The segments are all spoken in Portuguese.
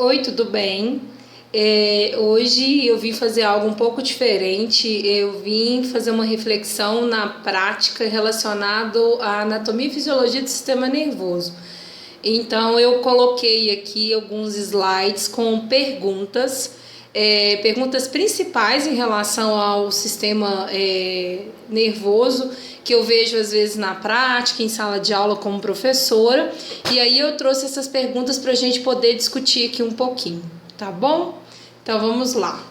Oi, tudo bem? Hoje eu vim fazer algo um pouco diferente. Eu vim fazer uma reflexão na prática relacionado à anatomia e fisiologia do sistema nervoso. Então eu coloquei aqui alguns slides com perguntas, perguntas principais em relação ao sistema nervoso que eu vejo às vezes na prática, em sala de aula como professora. E aí eu trouxe essas perguntas para a gente poder discutir aqui um pouquinho, tá bom? Então vamos lá.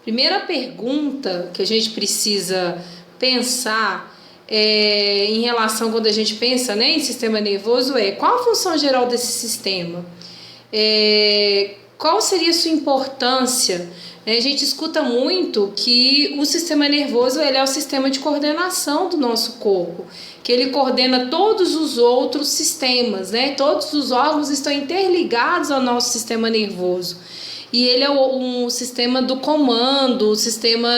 Primeira pergunta que a gente precisa pensar em relação quando a gente pensa, né, em sistema nervoso qual a função geral desse sistema? Qual seria a sua importância? A gente escuta muito que o sistema nervoso ele é o sistema de coordenação do nosso corpo, que ele coordena todos os outros sistemas, né? Todos os órgãos estão interligados ao nosso sistema nervoso. E ele é um sistema do comando, o sistema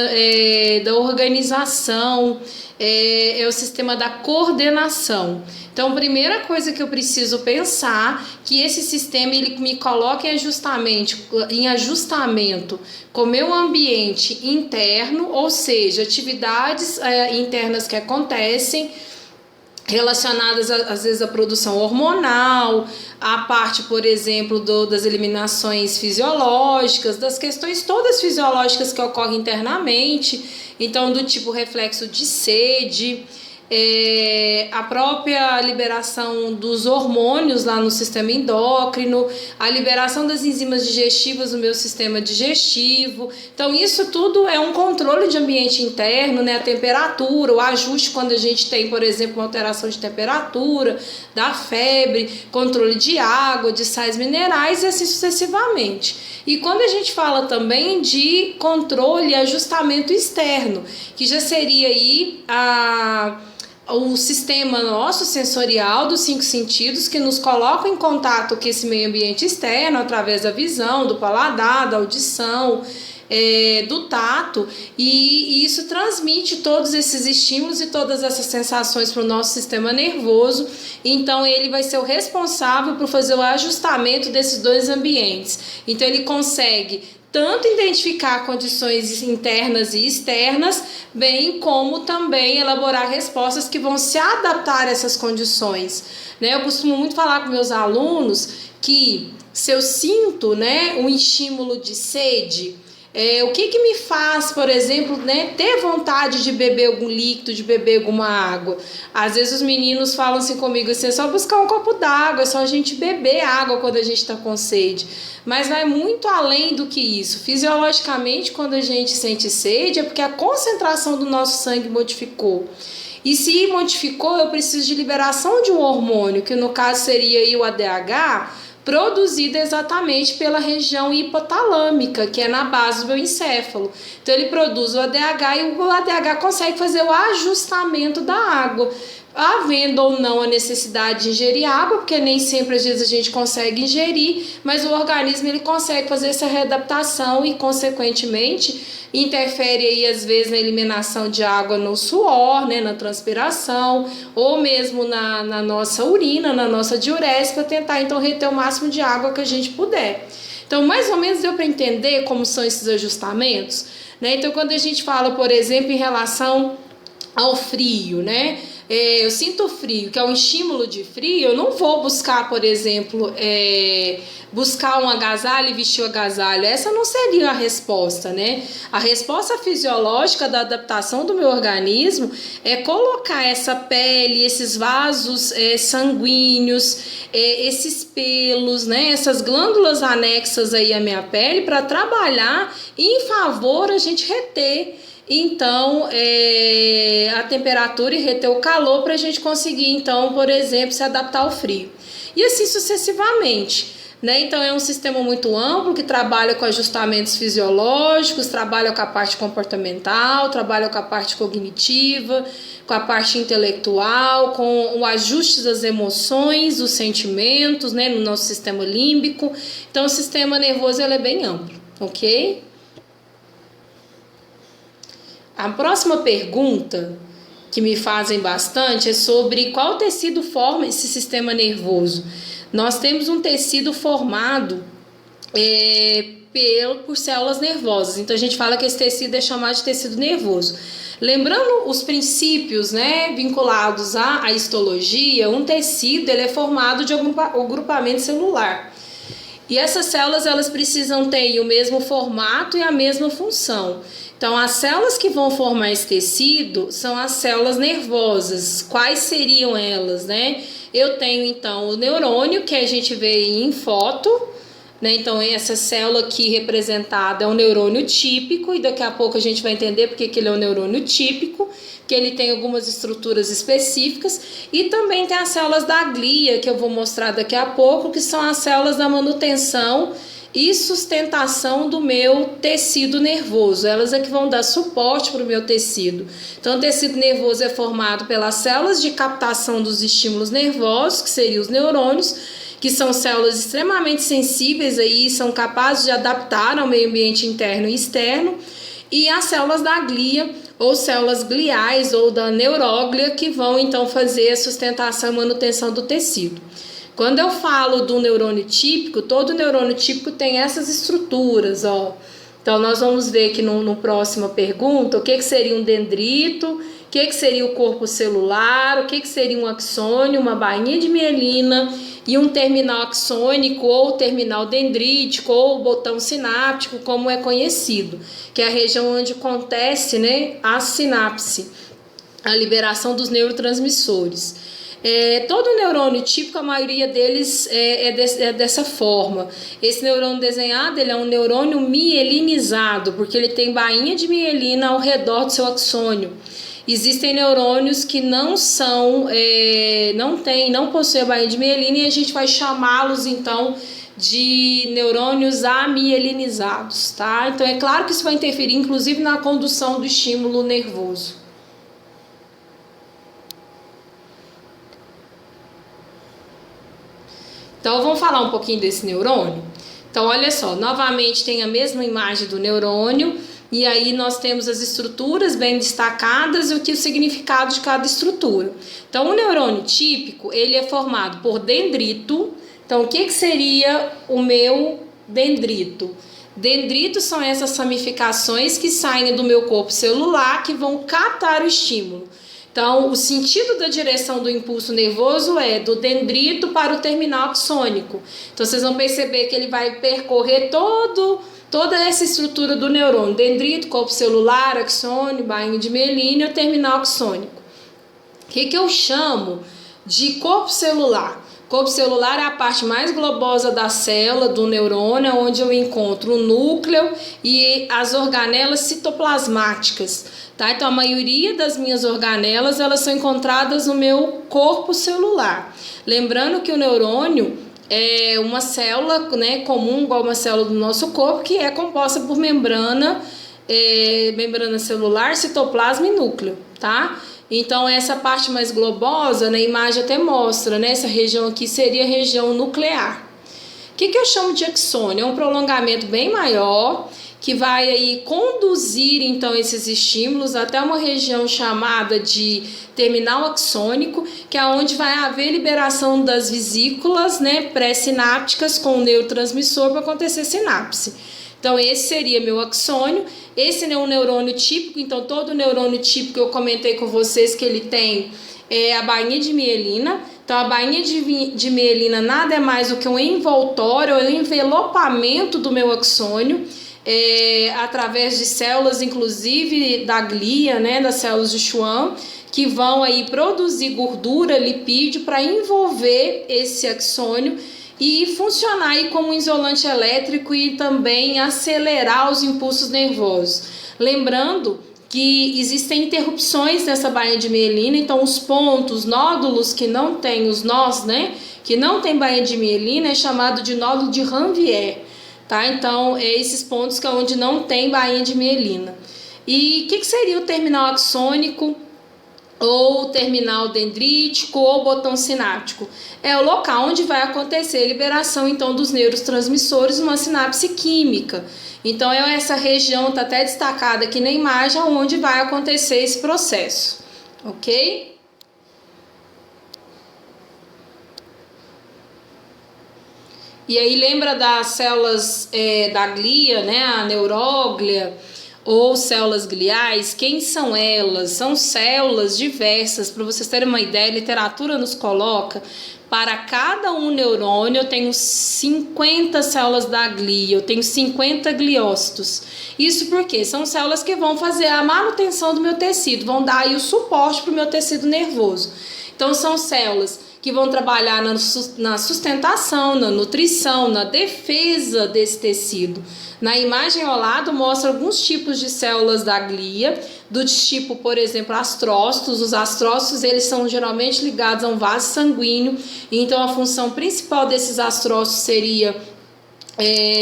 da organização, é o sistema da coordenação. Então, a primeira coisa que eu preciso pensar que esse sistema ele me coloca em ajustamento com o meu ambiente interno, ou seja, atividades internas que acontecem relacionadas às vezes à produção hormonal, a parte, por exemplo, das eliminações fisiológicas, das questões todas fisiológicas que ocorrem internamente, então do tipo reflexo de sede, a própria liberação dos hormônios lá no sistema endócrino, a liberação das enzimas digestivas no meu sistema digestivo. Então isso tudo é um controle de ambiente interno, né? A temperatura, o ajuste quando a gente tem, por exemplo, uma alteração de temperatura, da febre, controle de água, de sais minerais e assim sucessivamente. E quando a gente fala também de controle e ajustamento externo, que já seria aí o sistema nosso sensorial dos 5 sentidos que nos coloca em contato com esse meio ambiente externo através da visão, do paladar, da audição, do tato, e isso transmite todos esses estímulos e todas essas sensações para o nosso sistema nervoso. Então ele vai ser o responsável por fazer o ajustamento desses dois ambientes. Então ele consegue tanto identificar condições internas e externas, bem como também elaborar respostas que vão se adaptar a essas condições. Eu costumo muito falar com meus alunos que se eu sinto, um estímulo de sede, o que me faz, por exemplo, ter vontade de beber algum líquido, de beber alguma água? Às vezes os meninos falam assim comigo, assim, é só buscar um copo d'água, é só a gente beber água quando a gente está com sede. Mas vai muito além do que isso. Fisiologicamente, quando a gente sente sede, é porque a concentração do nosso sangue modificou. E se modificou, eu preciso de liberação de um hormônio, que no caso seria aí o ADH, produzido exatamente pela região hipotalâmica, que é na base do meu encéfalo. Então ele produz o ADH e o ADH consegue fazer o ajustamento da água, havendo ou não a necessidade de ingerir água, porque nem sempre às vezes a gente consegue ingerir, mas o organismo ele consegue fazer essa readaptação e consequentemente interfere aí às vezes na eliminação de água no suor, na transpiração, ou mesmo na nossa urina, na nossa diurese, para tentar então reter o máximo de água que a gente puder. Então mais ou menos deu para entender como são esses ajustamentos, Então quando a gente fala, por exemplo, em relação ao frio, eu sinto frio, que é um estímulo de frio, eu não vou buscar, por exemplo, buscar um agasalho e vestir o agasalho. Essa não seria a resposta, A resposta fisiológica da adaptação do meu organismo é colocar essa pele, esses vasos sanguíneos, esses pelos, essas glândulas anexas aí à minha pele para trabalhar em favor a gente reter então a temperatura e reter o calor para a gente conseguir então, por exemplo, se adaptar ao frio e assim sucessivamente, Então é um sistema muito amplo que trabalha com ajustamentos fisiológicos, trabalha com a parte comportamental, trabalha com a parte cognitiva, com a parte intelectual, com o ajuste das emoções, dos sentimentos, no nosso sistema límbico. Então o sistema nervoso ele é bem amplo, ok? A próxima pergunta que me fazem bastante é sobre qual tecido forma esse sistema nervoso. Nós temos um tecido formado por células nervosas. Então a gente fala que esse tecido é chamado de tecido nervoso. Lembrando os princípios, né, vinculados à histologia, um tecido ele é formado de agrupamento celular. E essas células elas precisam ter o mesmo formato e a mesma função. Então as células que vão formar esse tecido são as células nervosas. Quais seriam elas, né? Eu tenho então o neurônio, que a gente vê em foto, né? Então essa célula aqui representada é um neurônio típico, e daqui a pouco a gente vai entender porque que ele é um neurônio típico, que ele tem algumas estruturas específicas, e também tem as células da glia, que eu vou mostrar daqui a pouco, que são as células da manutenção e sustentação do meu tecido nervoso. Elas é que vão dar suporte para o meu tecido. Então o tecido nervoso é formado pelas células de captação dos estímulos nervosos, que seriam os neurônios, que são células extremamente sensíveis, aí são capazes de adaptar ao meio ambiente interno e externo, e as células da glia, ou células gliais, ou da neuróglia, que vão então fazer a sustentação e manutenção do tecido. Quando eu falo do neurônio típico, todo neurônio típico tem essas estruturas, ó. Então nós vamos ver aqui no próxima pergunta o que seria um dendrito, o que seria o corpo celular, o que seria um axônio, uma bainha de mielina e um terminal axônico ou terminal dendrítico ou botão sináptico, como é conhecido, que é a região onde acontece, né, a sinapse, a liberação dos neurotransmissores. Todo neurônio típico, a maioria deles é dessa forma. Esse neurônio desenhado ele é um neurônio mielinizado, porque ele tem bainha de mielina ao redor do seu axônio. Existem neurônios que não possuem a bainha de mielina, e a gente vai chamá-los então de neurônios amielinizados, tá? Então é claro que isso vai interferir inclusive na condução do estímulo nervoso. Então vamos falar um pouquinho desse neurônio? Então olha só, novamente tem a mesma imagem do neurônio, e aí nós temos as estruturas bem destacadas e o significado de cada estrutura. Então o neurônio típico, ele é formado por dendrito. Então o que seria o meu dendrito? Dendritos são essas ramificações que saem do meu corpo celular, que vão captar o estímulo. Então, o sentido da direção do impulso nervoso é do dendrito para o terminal axônico. Então, vocês vão perceber que ele vai percorrer toda essa estrutura do neurônio. Dendrito, corpo celular, axônio, bainha de mielina e o terminal axônico. O que eu chamo de corpo celular? Corpo celular é a parte mais globosa da célula, do neurônio, onde eu encontro o núcleo e as organelas citoplasmáticas. Tá? Então, a maioria das minhas organelas elas são encontradas no meu corpo celular. Lembrando que o neurônio é uma célula, né, comum, igual uma célula do nosso corpo, que é composta por membrana celular, citoplasma e núcleo, tá? Então, essa parte mais globosa, na imagem até mostra, né? Essa região aqui seria a região nuclear. O que eu chamo de axônio? É um prolongamento bem maior, que vai aí conduzir, então, esses estímulos até uma região chamada de terminal axônico, que é onde vai haver liberação das vesículas, né, pré-sinápticas com o neurotransmissor para acontecer sinapse. Então, esse seria meu axônio. Esse é um neurônio típico, então todo neurônio típico eu comentei com vocês que ele tem a bainha de mielina. Então, a bainha de mielina nada é mais do que um envoltório, um envelopamento do meu axônio, através de células, inclusive da glia, né, das células de Schwann, que vão aí produzir gordura, lipídio, para envolver esse axônio e funcionar aí como um isolante elétrico e também acelerar os impulsos nervosos. Lembrando que existem interrupções nessa bainha de mielina, então os pontos, nódulos que não tem os nós, né, que não tem bainha de mielina, é chamado de nódulo de Ranvier, tá? Então, esses pontos que é onde não tem bainha de mielina. E o que seria o terminal axônico? Ou terminal dendrítico ou botão sináptico? É o local onde vai acontecer a liberação então dos neurotransmissores numa sinapse química. Então essa região está até destacada aqui na imagem onde vai acontecer esse processo. ok? E aí lembra das células da glia, né, a neuróglia, ou células gliais? Quem são elas? São células diversas. Para vocês terem uma ideia, a literatura nos coloca, para cada um neurônio eu tenho 50 células da glia, eu tenho 50 gliócitos. Isso porque são células que vão fazer a manutenção do meu tecido, vão dar aí o suporte para o meu tecido nervoso. Então são células que vão trabalhar na sustentação, na nutrição, na defesa desse tecido. Na imagem ao lado mostra alguns tipos de células da glia, do tipo, por exemplo, astrócitos. Os astrócitos, eles são geralmente ligados a um vaso sanguíneo, então a função principal desses astrócitos seria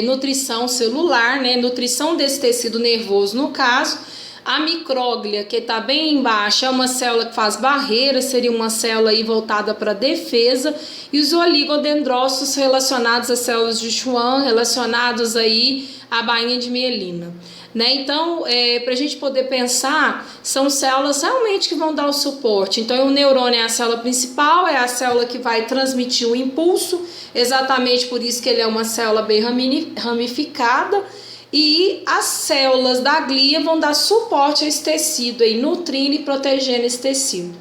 nutrição celular, né? Nutrição desse tecido nervoso no caso. A micróglia, que está bem embaixo, é uma célula que faz barreira, seria uma célula aí voltada para defesa, e os oligodendrócitos relacionados às células de Schwann, relacionados aí à bainha de mielina. Né? Então, para a gente poder pensar, são células realmente que vão dar o suporte. Então, o neurônio é a célula principal, é a célula que vai transmitir o impulso, exatamente por isso que ele é uma célula bem ramificada. E as células da glia vão dar suporte a esse tecido, aí, nutrindo e protegendo esse tecido.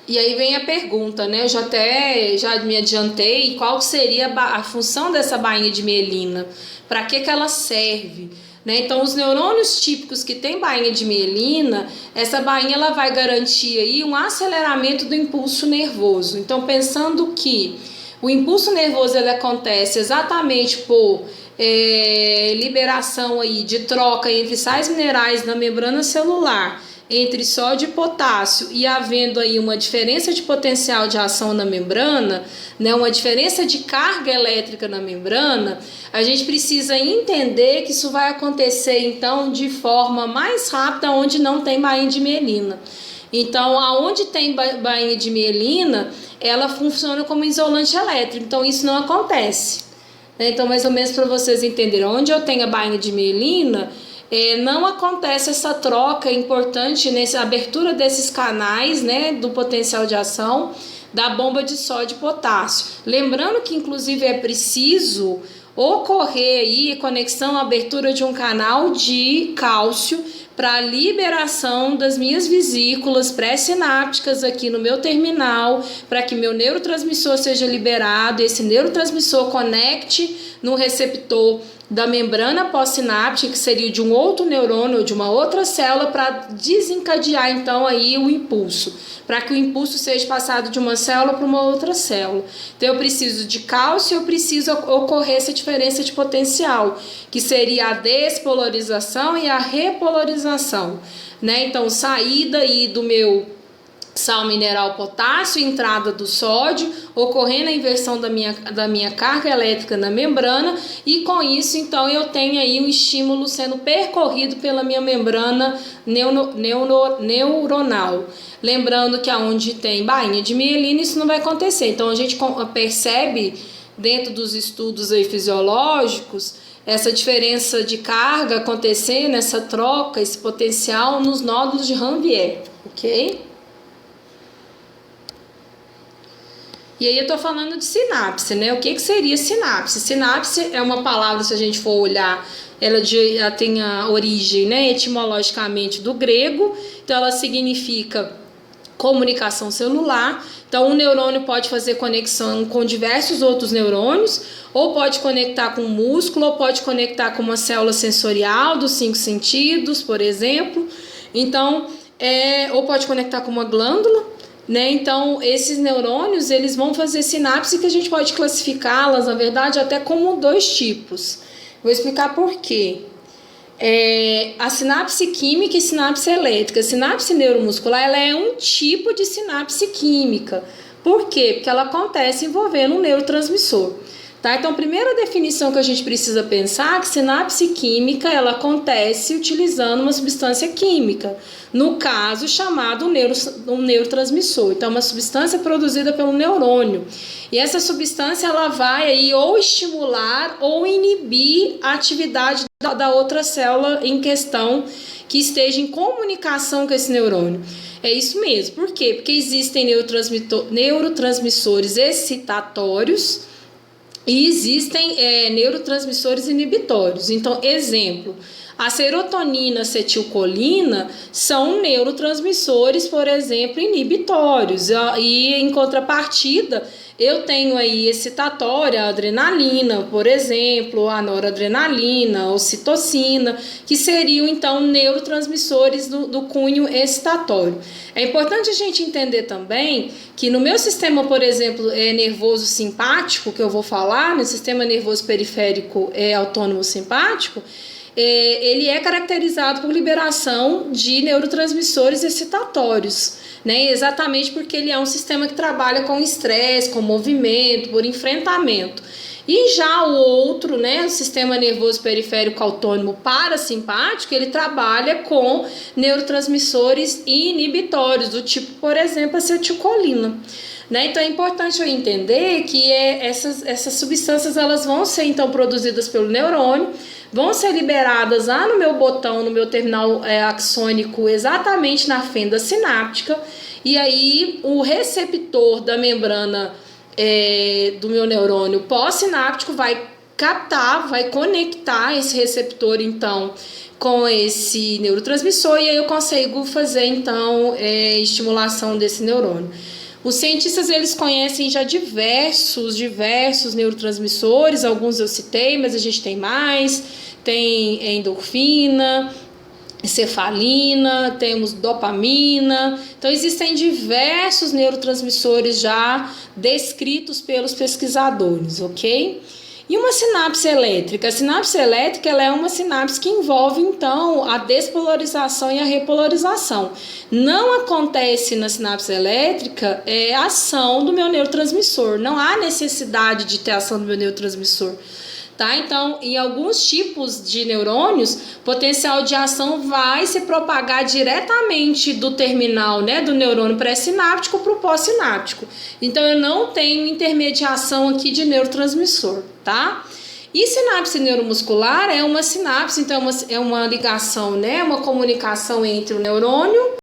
E aí vem a pergunta, né? Eu já me adiantei, qual seria a função dessa bainha de mielina? Para que ela serve? Né? Então, os neurônios típicos que têm bainha de mielina, essa bainha ela vai garantir aí um aceleramento do impulso nervoso. Então, pensando que o impulso nervoso ele acontece exatamente por liberação aí de troca entre sais minerais na membrana celular, entre sódio e potássio, e havendo aí uma diferença de potencial de ação na membrana, né, uma diferença de carga elétrica na membrana, a gente precisa entender que isso vai acontecer então de forma mais rápida onde não tem bainha de mielina. Então, aonde tem bainha de mielina, ela funciona como isolante elétrico, então isso não acontece. Então, mais ou menos para vocês entenderem, onde eu tenho a bainha de mielina, não acontece essa troca importante nessa abertura desses canais, né, do potencial de ação da bomba de sódio e potássio. Lembrando que, inclusive, é preciso ocorrer aí conexão, abertura de um canal de cálcio para a liberação das minhas vesículas pré-sinápticas aqui no meu terminal, para que meu neurotransmissor seja liberado, esse neurotransmissor conecte no receptor da membrana pós-sináptica, que seria de um outro neurônio ou de uma outra célula, para desencadear então aí o impulso, para que o impulso seja passado de uma célula para uma outra célula. Então eu preciso de cálcio, eu preciso ocorrer essa diferença de potencial, que seria a despolarização e a repolarização, né? Então saída aí do meu sal mineral potássio, entrada do sódio, ocorrendo a inversão da minha carga elétrica na membrana, e com isso então eu tenho aí um estímulo sendo percorrido pela minha membrana neuronal. Lembrando que aonde tem bainha de mielina isso não vai acontecer. Então a gente percebe dentro dos estudos aí fisiológicos essa diferença de carga acontecendo, essa troca, esse potencial nos nódulos de Ranvier, ok? E aí eu tô falando de sinapse, né? O que seria sinapse? Sinapse é uma palavra, se a gente for olhar, ela tem a origem, né, etimologicamente do grego, então ela significa comunicação celular. Então um neurônio pode fazer conexão com diversos outros neurônios, ou pode conectar com o músculo, ou pode conectar com uma célula sensorial dos 5 sentidos, por exemplo. Então, ou pode conectar com uma glândula. Né? Então, esses neurônios eles vão fazer sinapse, que a gente pode classificá-las, na verdade, até como 2 tipos. Vou explicar por quê. A sinapse química e sinapse elétrica. A sinapse neuromuscular ela é um tipo de sinapse química. Por quê? Porque ela acontece envolvendo um neurotransmissor. Tá? Então, a primeira definição que a gente precisa pensar é que sinapse química ela acontece utilizando uma substância química, no caso chamado um neurotransmissor. Então, uma substância produzida pelo neurônio. E essa substância ela vai aí ou estimular ou inibir a atividade da outra célula em questão que esteja em comunicação com esse neurônio. É isso mesmo. Por quê? Porque existem neurotransmissores excitatórios e existem neurotransmissores inibitórios. Então, exemplo, a serotonina, acetilcolina são neurotransmissores, por exemplo, inibitórios. E em contrapartida, eu tenho aí excitatória, a adrenalina, por exemplo, a noradrenalina, a ocitocina, que seriam então neurotransmissores do cunho excitatório. É importante a gente entender também que no meu sistema, por exemplo, nervoso simpático, que eu vou falar, no sistema nervoso periférico autônomo simpático, ele é caracterizado por liberação de neurotransmissores excitatórios, né? Exatamente porque ele é um sistema que trabalha com estresse, com movimento, por enfrentamento. E já o outro, né, o sistema nervoso periférico autônomo parasimpático, ele trabalha com neurotransmissores inibitórios, do tipo, por exemplo, acetilcolina. Né? Então é importante eu entender que essas substâncias elas vão ser então produzidas pelo neurônio, vão ser liberadas lá no meu botão, no meu terminal axônico, exatamente na fenda sináptica, e aí o receptor da membrana do meu neurônio pós-sináptico vai captar, vai conectar esse receptor então com esse neurotransmissor, e aí eu consigo fazer então estimulação desse neurônio. Os cientistas eles conhecem já diversos neurotransmissores, alguns eu citei, mas a gente tem mais, tem endorfina, encefalina, temos dopamina. Então existem diversos neurotransmissores já descritos pelos pesquisadores, ok? E uma sinapse elétrica? A sinapse elétrica ela é uma sinapse que envolve, então, a despolarização e a repolarização. Não acontece na sinapse elétrica a ação do meu neurotransmissor. Não há necessidade de ter ação do meu neurotransmissor. Tá? Então, em alguns tipos de neurônios, potencial de ação vai se propagar diretamente do terminal, né, do neurônio pré-sináptico para o pós-sináptico. Então, eu não tenho intermediação aqui de neurotransmissor, tá? E sinapse neuromuscular é uma sinapse, então é uma ligação, né, uma comunicação entre o neurônio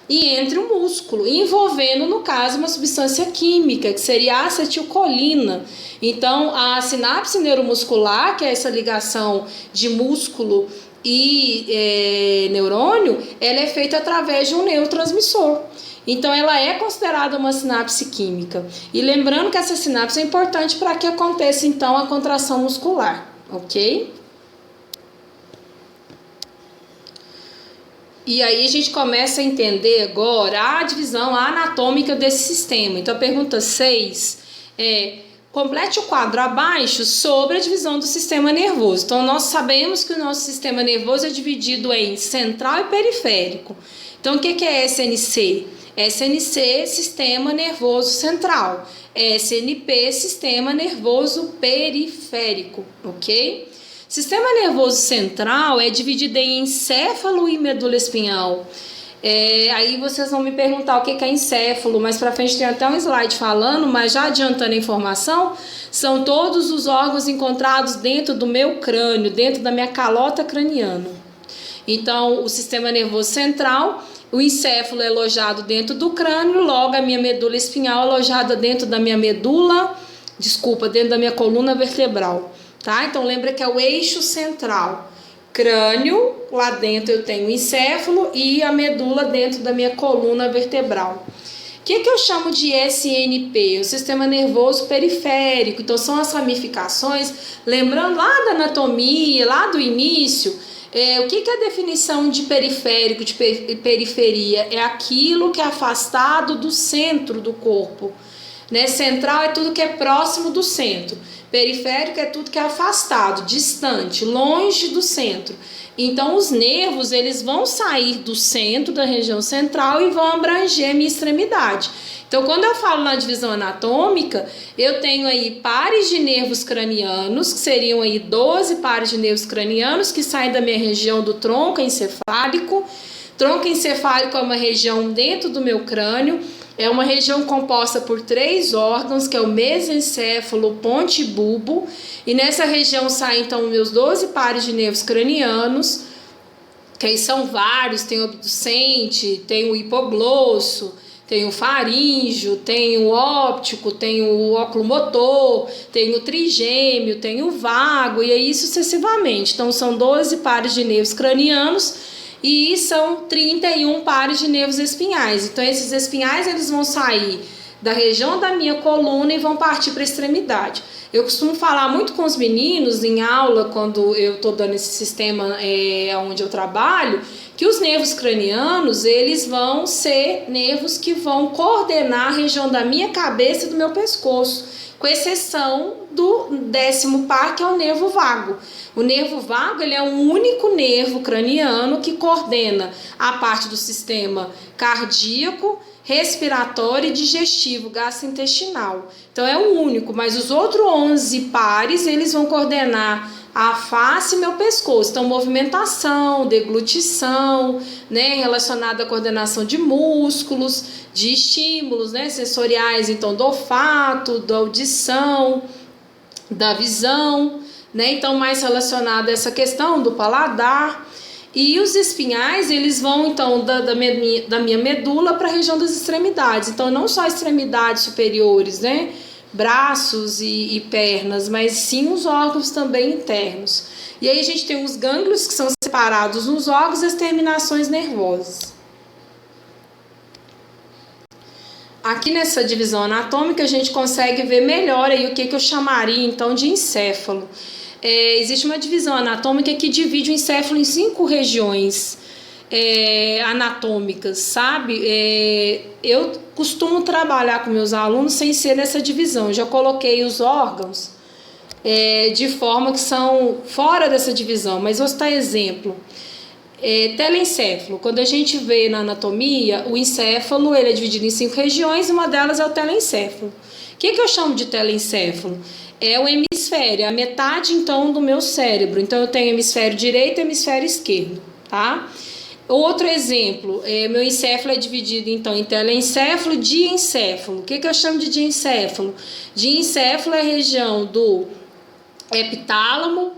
e entre o músculo, envolvendo, no caso, uma substância química, que seria a acetilcolina. Então, a sinapse neuromuscular, que é essa ligação de músculo e neurônio, ela é feita através de um neurotransmissor. Então, ela é considerada uma sinapse química. E lembrando que essa sinapse é importante para que aconteça, então, a contração muscular, ok? E aí a gente começa a entender agora a divisão anatômica desse sistema. Então, a pergunta 6 complete o quadro abaixo sobre a divisão do sistema nervoso. Então, nós sabemos que o nosso sistema nervoso é dividido em central e periférico. Então, o que é SNC? SNC, Sistema Nervoso Central. SNP, Sistema Nervoso Periférico, ok? Sistema nervoso central é dividido em encéfalo e medula espinhal. Aí vocês vão me perguntar o que é encéfalo, mas para frente tem até um slide falando, mas já adiantando a informação, são todos os órgãos encontrados dentro do meu crânio, dentro da minha calota craniana. Então, o sistema nervoso central, o encéfalo é alojado dentro do crânio, logo a minha medula espinhal é alojada dentro da minha dentro da minha coluna vertebral. Tá? Então lembra que é o eixo central, crânio, lá dentro eu tenho o encéfalo e a medula dentro da minha coluna vertebral. O que eu chamo de SNP? O sistema nervoso periférico. Então são as ramificações, lembrando lá da anatomia, lá do início, o que é a definição de periférico, de periferia? É aquilo que é afastado do centro do corpo. Né? Central é tudo que é próximo do centro. Periférico é tudo que é afastado, distante, longe do centro. Então, os nervos, eles vão sair do centro, da região central, e vão abranger a minha extremidade. Então, quando eu falo na divisão anatômica, eu tenho aí pares de nervos cranianos, que seriam aí 12 pares de nervos cranianos, que saem da minha região do tronco encefálico. Tronco encefálico é uma região dentro do meu crânio, é uma região composta por 3 órgãos, que é o mesencéfalo, o ponte e bulbo, e nessa região saem então meus 12 pares de nervos cranianos, que aí são vários, tem o abducente, tem o hipoglosso, tem o faríngeo, tem o óptico, tem o oculomotor, tem o trigêmeo, tem o vago, e aí sucessivamente. Então são 12 pares de nervos cranianos, e são 31 pares de nervos espinhais. Então esses espinhais, eles vão sair da região da minha coluna e vão partir para a extremidade. Eu costumo falar muito com os meninos em aula, quando eu estou dando esse sistema onde eu trabalho, que os nervos cranianos, eles vão ser nervos que vão coordenar a região da minha cabeça e do meu pescoço, com exceção do 10º par, que é o nervo vago. O nervo vago, ele é o único nervo craniano que coordena a parte do sistema cardíaco, respiratório e digestivo, gastrointestinal. Então é o único, mas os outros 11 pares, eles vão coordenar a face e meu pescoço. Então, movimentação, deglutição, né, relacionada à coordenação de músculos, de estímulos, né, sensoriais, então do olfato, da audição, da visão, né, então mais relacionado a essa questão do paladar. E os espinhais, eles vão então da minha medula para a região das extremidades. Então não só extremidades superiores, né, braços e pernas, mas sim os órgãos também internos. E aí a gente tem os gânglios, que são separados nos órgãos, e as terminações nervosas. Aqui nessa divisão anatômica a gente consegue ver melhor aí o que eu chamaria então de encéfalo. Existe uma divisão anatômica que divide o encéfalo em 5 regiões anatômicas, sabe? Eu costumo trabalhar com meus alunos sem ser nessa divisão. Eu já coloquei os órgãos de forma que são fora dessa divisão, mas vou citar exemplo. Telencéfalo. Quando a gente vê na anatomia, o encéfalo, ele é dividido em 5 regiões, e uma delas é o telencéfalo. O que eu chamo de telencéfalo? É o hemisfério, a metade então do meu cérebro. Então eu tenho hemisfério direito e hemisfério esquerdo, tá? Outro exemplo, meu encéfalo é dividido então em telencéfalo e diencéfalo. O que eu chamo de diencéfalo? Diencéfalo é a região do epitálamo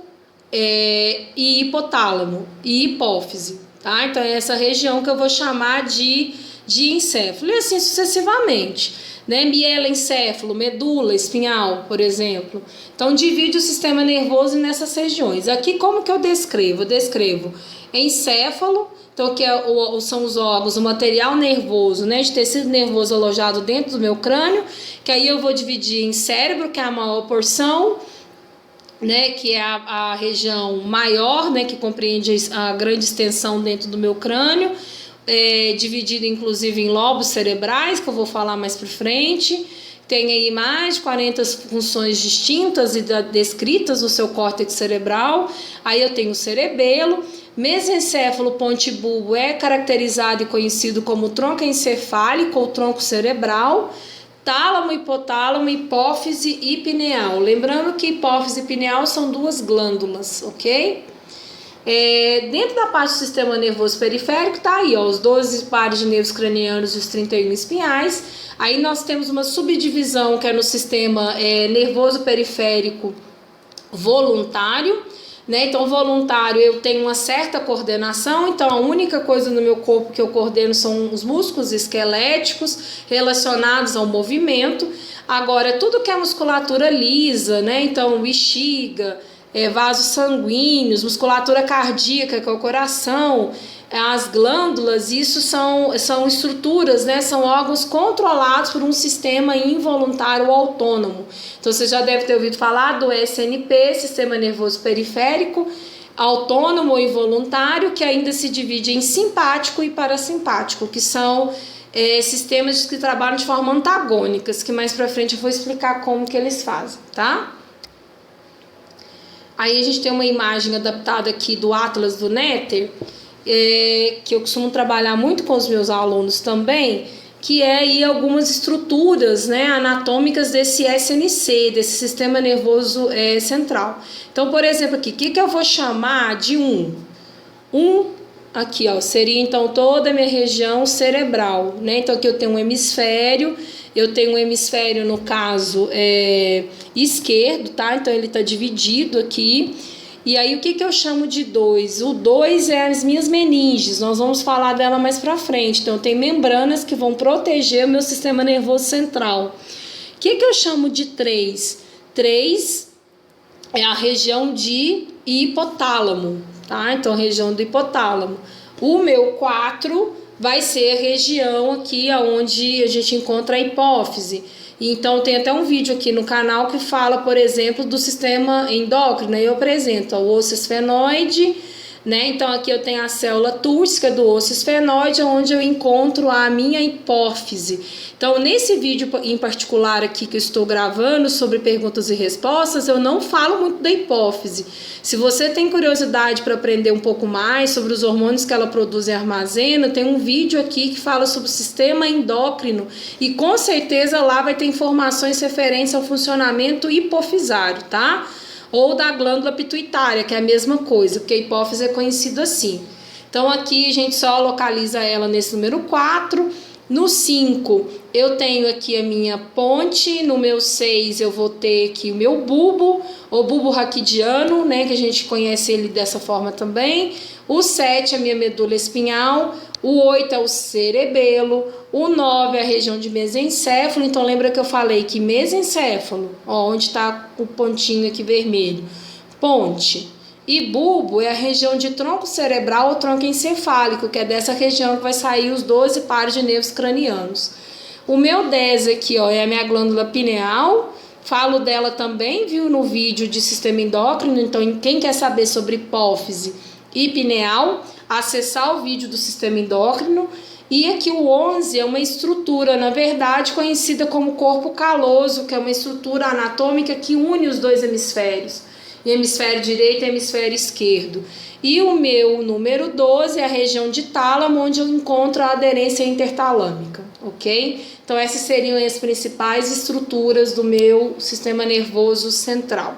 e hipotálamo e hipófise, tá? Então é essa região que eu vou chamar de diencéfalo, e assim sucessivamente, né? Mielencéfalo, medula espinhal, por exemplo. Então divide o sistema nervoso nessas regiões. Aqui como que eu descrevo? Eu descrevo encéfalo, então que são os órgãos, o material nervoso, né, de tecido nervoso alojado dentro do meu crânio, que aí eu vou dividir em cérebro, que é a maior porção, né, que é a região maior, né, que compreende a grande extensão dentro do meu crânio, dividido inclusive em lobos cerebrais, que eu vou falar mais para frente. Tem aí mais de 40 funções distintas e descritas no seu córtex cerebral. Aí eu tenho o cerebelo. Mesencéfalo ponte-bulbo é caracterizado e conhecido como tronco encefálico ou tronco cerebral. Tálamo, hipotálamo, hipófise e pineal. Lembrando que hipófise e pineal são 2 glândulas, ok? Dentro da parte do sistema nervoso periférico tá aí, ó, os 12 pares de nervos cranianos e os 31 espinhais. Aí nós temos uma subdivisão que é no sistema nervoso periférico voluntário, né? Então voluntário eu tenho uma certa coordenação, então a única coisa no meu corpo que eu coordeno são os músculos esqueléticos relacionados ao movimento. Agora tudo que é musculatura lisa, né? Então bexiga, vasos sanguíneos, musculatura cardíaca, que é o coração, as glândulas, isso são estruturas, né? São órgãos controlados por um sistema involuntário autônomo. Então você já deve ter ouvido falar do SNP, Sistema Nervoso Periférico, autônomo ou involuntário, que ainda se divide em simpático e parasimpático, que são sistemas que trabalham de forma antagônicas, que mais pra frente eu vou explicar como que eles fazem, tá? Aí a gente tem uma imagem adaptada aqui do Atlas do Néter, que eu costumo trabalhar muito com os meus alunos também, que é aí algumas estruturas, né, anatômicas desse SNC, desse sistema nervoso central. Então, por exemplo, aqui, o que eu vou chamar de aqui, ó, seria então toda a minha região cerebral, né? Então aqui eu tenho um hemisfério, no caso esquerdo, tá? Então ele está dividido aqui. E aí o que eu chamo de 2? O 2 é as minhas meninges, nós vamos falar dela mais pra frente. Então tem membranas que vão proteger o meu sistema nervoso central. O que eu chamo de 3? 3 é a região de hipotálamo, tá? Então a região do hipotálamo. O meu 4 vai ser a região aqui onde a gente encontra a hipófise. Então tem até um vídeo aqui no canal que fala, por exemplo, do sistema endócrino. Eu apresento o osso esfenoide, né? Então aqui eu tenho a célula túrcica do osso esfenoide, onde eu encontro a minha hipófise. Então nesse vídeo em particular aqui que eu estou gravando sobre perguntas e respostas, eu não falo muito da hipófise. Se você tem curiosidade para aprender um pouco mais sobre os hormônios que ela produz e armazena, tem um vídeo aqui que fala sobre o sistema endócrino e com certeza lá vai ter informações referentes ao funcionamento hipofisário, tá? Ou da glândula pituitária, que é a mesma coisa, porque a hipófise é conhecida assim. Então aqui a gente só localiza ela nesse número 4. No 5 eu tenho aqui a minha ponte, no meu 6 eu vou ter aqui o meu bulbo, o bulbo raquidiano, né, que a gente conhece ele dessa forma também. O 7 é a minha medula espinhal, o 8 é o cerebelo, o 9 é a região de mesencéfalo. Então lembra que eu falei que mesencéfalo, ó, onde está o pontinho aqui vermelho, ponte. E bulbo é a região de tronco cerebral ou tronco encefálico, que é dessa região que vai sair os 12 pares de nervos cranianos. O meu 10 aqui, ó, é a minha glândula pineal. Falo dela também, viu, no vídeo de sistema endócrino. Então, quem quer saber sobre hipófise e pineal, acessar o vídeo do sistema endócrino. E aqui o 11 é uma estrutura, na verdade, conhecida como corpo caloso, que é uma estrutura anatômica que une os dois hemisférios, hemisfério direito e hemisfério esquerdo. E o meu número 12 é a região de tálamo, onde eu encontro a aderência intertalâmica, ok? Então essas seriam as principais estruturas do meu sistema nervoso central.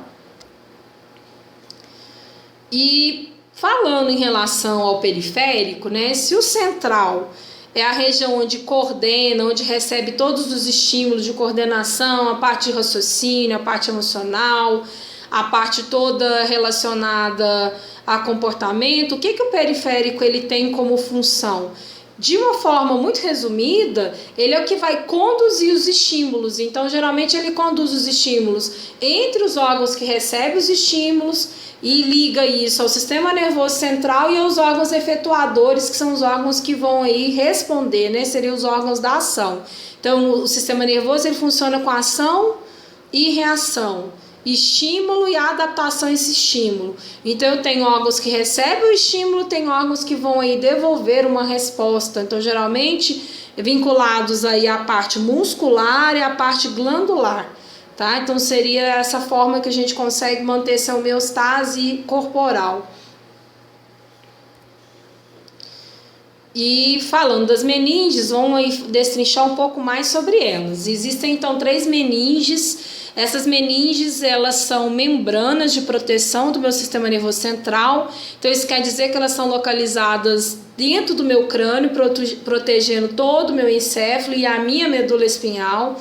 E falando em relação ao periférico, né? Se o central é a região onde coordena, onde recebe todos os estímulos de coordenação, a parte de raciocínio, a parte emocional, a parte toda relacionada a comportamento, o que o periférico ele tem como função? De uma forma muito resumida, ele é o que vai conduzir os estímulos. Então, geralmente, ele conduz os estímulos entre os órgãos que recebem os estímulos e liga isso ao sistema nervoso central e aos órgãos efetuadores, que são os órgãos que vão aí responder, né? Seriam os órgãos da ação. Então, o sistema nervoso ele funciona com ação e reação, estímulo e adaptação a esse estímulo. Então eu tenho órgãos que recebem o estímulo, tem órgãos que vão aí devolver uma resposta. Então geralmente vinculados aí à parte muscular e à parte glandular, tá? Então seria essa forma que a gente consegue manter essa homeostase corporal. E falando das meninges, vamos aí destrinchar um pouco mais sobre elas. Existem então 3 meninges. Essas meninges, elas são membranas de proteção do meu sistema nervoso central. Então isso quer dizer que elas são localizadas dentro do meu crânio, protegendo todo o meu encéfalo e a minha medula espinhal.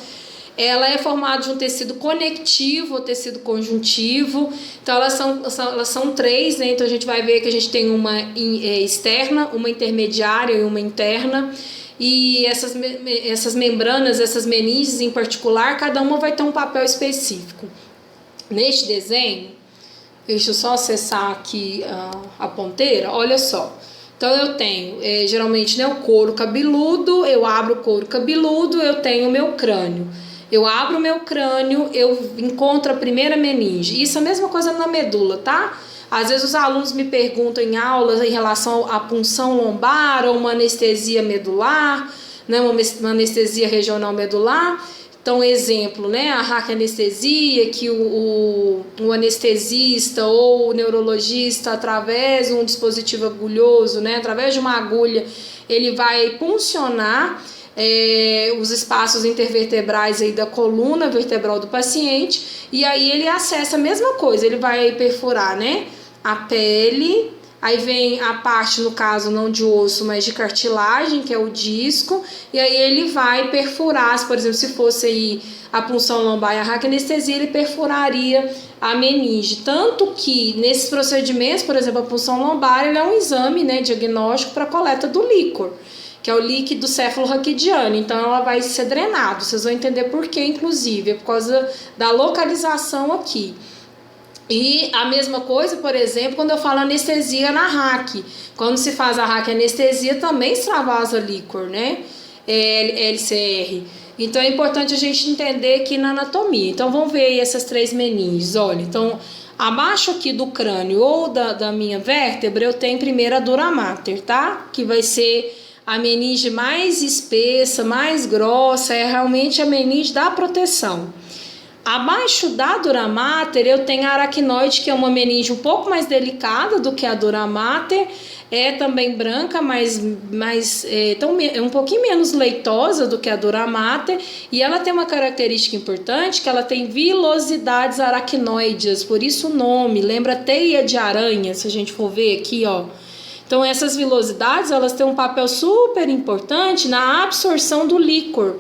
Ela é formada de um tecido conectivo ou tecido conjuntivo. Então elas são 3, né? Então a gente vai ver que a gente tem uma externa, uma intermediária e uma interna. E essas membranas, essas meninges em particular, cada uma vai ter um papel específico. Neste desenho, deixa eu só acessar aqui a ponteira, olha só. Então eu tenho, geralmente, né, o couro cabeludo, eu abro o couro cabeludo, eu tenho o meu crânio. Eu abro o meu crânio, eu encontro a primeira meninge. Isso é a mesma coisa na medula, tá? Às vezes os alunos me perguntam em aulas em relação à punção lombar ou uma anestesia medular, né, uma anestesia regional medular. Então, exemplo, né, a raquianestesia, que o anestesista ou o neurologista, através de um dispositivo agulhoso, né, através de uma agulha, ele vai puncionar os espaços intervertebrais aí da coluna vertebral do paciente, e aí ele acessa a mesma coisa, ele vai perfurar, né, a pele. Aí vem a parte, no caso, não de osso, mas de cartilagem, que é o disco. E aí ele vai perfurar, por exemplo, se fosse aí a punção lombar e a raquianestesia, ele perfuraria a meninge. Tanto que, nesses procedimentos, por exemplo, a punção lombar, ele é um exame, né, diagnóstico para coleta do líquor, que é o líquido céfalo-raquidiano. Então, ela vai ser drenada. Vocês vão entender por quê, inclusive. É por causa da localização aqui. E a mesma coisa, por exemplo, quando eu falo anestesia na RAC. Quando se faz a raquianestesia, também extravasa líquor, né? LCR. Então é importante a gente entender aqui na anatomia. Então vamos ver aí essas 3 meninges. Olha, então abaixo aqui do crânio ou da minha vértebra, eu tenho primeiro a dura mater, tá? Que vai ser a meninge mais espessa, mais grossa, é realmente a meninge da proteção. Abaixo da dura mater eu tenho a aracnoide, que é uma meninge um pouco mais delicada do que a dura mater, é também branca, mas é um pouquinho menos leitosa do que a dura mater, e ela tem uma característica importante, que ela tem vilosidades aracnoides, por isso o nome, lembra teia de aranha, se a gente for ver aqui, ó. Então essas vilosidades, elas têm um papel super importante na absorção do líquor,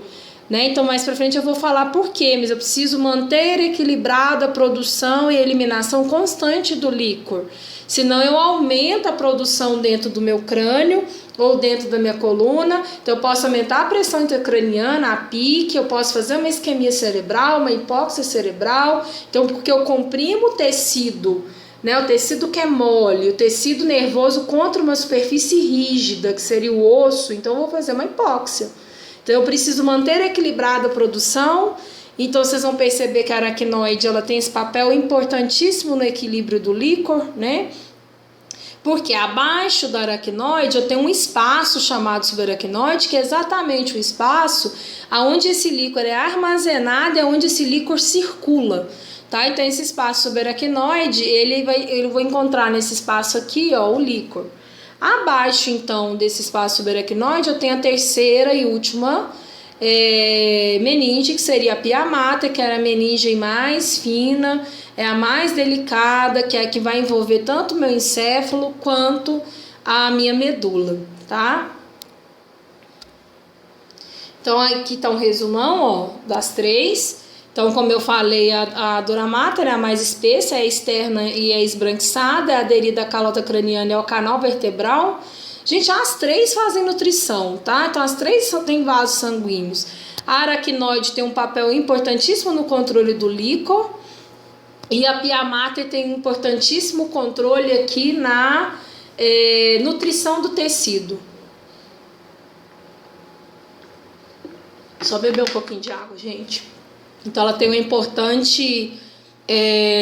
né? Então mais para frente eu vou falar por quê, mas eu preciso manter equilibrada a produção e eliminação constante do líquor, senão eu aumento a produção dentro do meu crânio ou dentro da minha coluna. Então eu posso aumentar a pressão intracraniana, a pique, eu posso fazer uma isquemia cerebral, uma hipóxia cerebral, então porque eu comprimo o tecido, né, o tecido que é mole, o tecido nervoso contra uma superfície rígida, que seria o osso, então eu vou fazer uma hipóxia. Então eu preciso manter equilibrada a produção. Então vocês vão perceber que a aracnoide, ela tem esse papel importantíssimo no equilíbrio do líquor, né? Porque abaixo da aracnoide eu tenho um espaço chamado subaracnoide, que é exatamente o espaço onde esse líquor é armazenado e onde esse líquor circula. Tá? Então esse espaço subaracnoide, eu vou encontrar nesse espaço aqui, ó, o líquor. Abaixo, então, desse espaço subaracnoide, eu tenho a terceira e última meninge, que seria a pia mater, que era a meninge mais fina, é a mais delicada, que é a que vai envolver tanto o meu encéfalo quanto a minha medula, tá? Então, aqui tá um resumão, ó, das 3. Então, como eu falei, a dura mater é a mais espessa, é externa e é esbranquiçada, é aderida à calota craniana e ao canal vertebral. Gente, as 3 fazem nutrição, tá? Então, as 3 têm vasos sanguíneos. A aracnoide tem um papel importantíssimo no controle do líquor e a pia mater tem um importantíssimo controle aqui na nutrição do tecido. Só beber um pouquinho de água, gente. Então, ela tem uma importante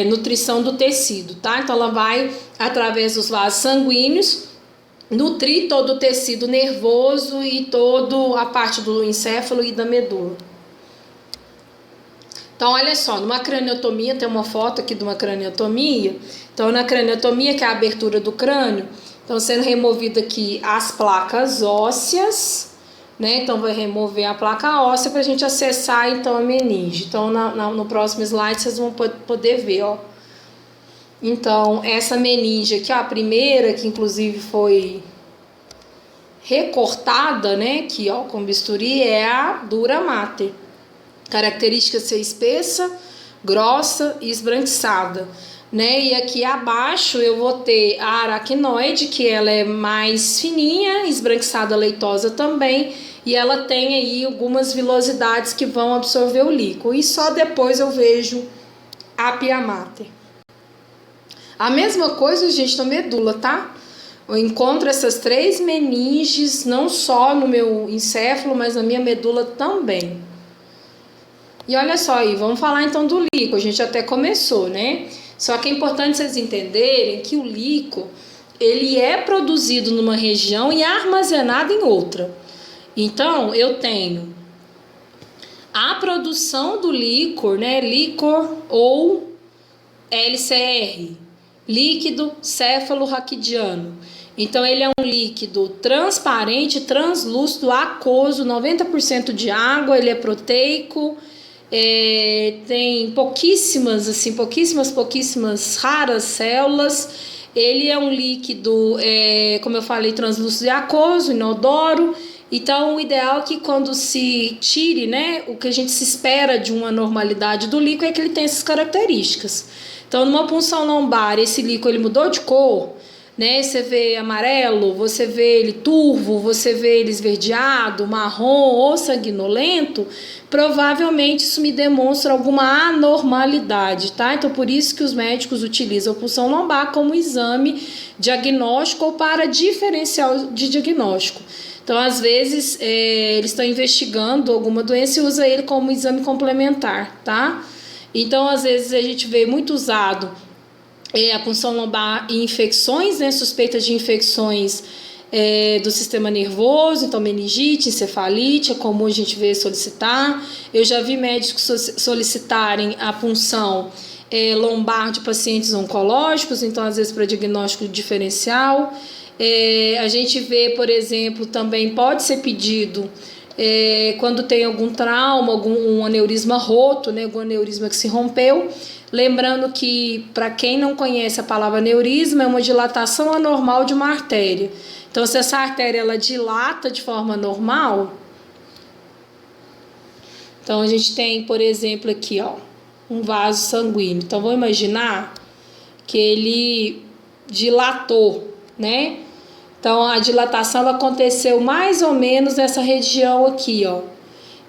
nutrição do tecido, tá? Então, ela vai, através dos vasos sanguíneos, nutrir todo o tecido nervoso e toda a parte do encéfalo e da medula. Então, olha só, numa craniotomia, tem uma foto aqui de uma craniotomia. Então, na craniotomia, que é a abertura do crânio, estão sendo removidas aqui as placas ósseas, né? Então vai remover a placa óssea para a gente acessar então a meninge. Então no próximo slide vocês vão poder ver, ó. Então essa meninge aqui, ó, a primeira, que inclusive foi recortada, né, aqui, ó, com bisturi, é a dura mater. Característica ser espessa, grossa e esbranquiçada, né? E aqui abaixo eu vou ter a aracnoide, que ela é mais fininha, esbranquiçada, leitosa também, e ela tem aí algumas vilosidades que vão absorver o líquido. E só depois eu vejo a pia mater. A mesma coisa, gente, na medula, tá? Eu encontro essas 3 meninges não só no meu encéfalo, mas na minha medula também. E olha só aí, vamos falar então do líquor. A gente até começou, né? Só que é importante vocês entenderem que o líquor, ele é produzido numa região e armazenado em outra. Então, eu tenho A produção do líquor, né, líquor ou LCR, líquido cefalorraquidiano. Então, ele é um líquido transparente, translúcido, aquoso, 90% de água, ele é proteico, tem pouquíssimas raras células. Ele é um líquido, como eu falei, translúcido e aquoso, inodoro. Então, o ideal é que quando se tire, né, o que a gente se espera de uma normalidade do líquido é que ele tenha essas características. Então, numa punção lombar, esse líquido ele mudou de cor, né? Você vê amarelo, você vê ele turvo, você vê ele esverdeado, marrom ou sanguinolento, provavelmente isso me demonstra alguma anormalidade, tá? Então, por isso que os médicos utilizam a punção lombar como exame diagnóstico ou para diferencial de diagnóstico. Então, às vezes, eles estão investigando alguma doença e usa ele como exame complementar, tá? Então, às vezes, a gente vê muito usado a punção lombar em infecções, né, suspeitas de infecções do sistema nervoso, então meningite, encefalite, é comum a gente ver solicitar. Eu já vi médicos solicitarem a punção lombar de pacientes oncológicos, então às vezes para diagnóstico diferencial. A gente vê, por exemplo, também pode ser pedido quando tem algum trauma, algum aneurisma roto, né, algum aneurisma que se rompeu. Lembrando que, para quem não conhece a palavra aneurisma, é uma dilatação anormal de uma artéria. Então, se essa artéria ela dilata de forma normal, então a gente tem, por exemplo, aqui, ó, um vaso sanguíneo. Então, vamos imaginar que ele dilatou, né? Então, a dilatação ela aconteceu mais ou menos nessa região aqui, ó.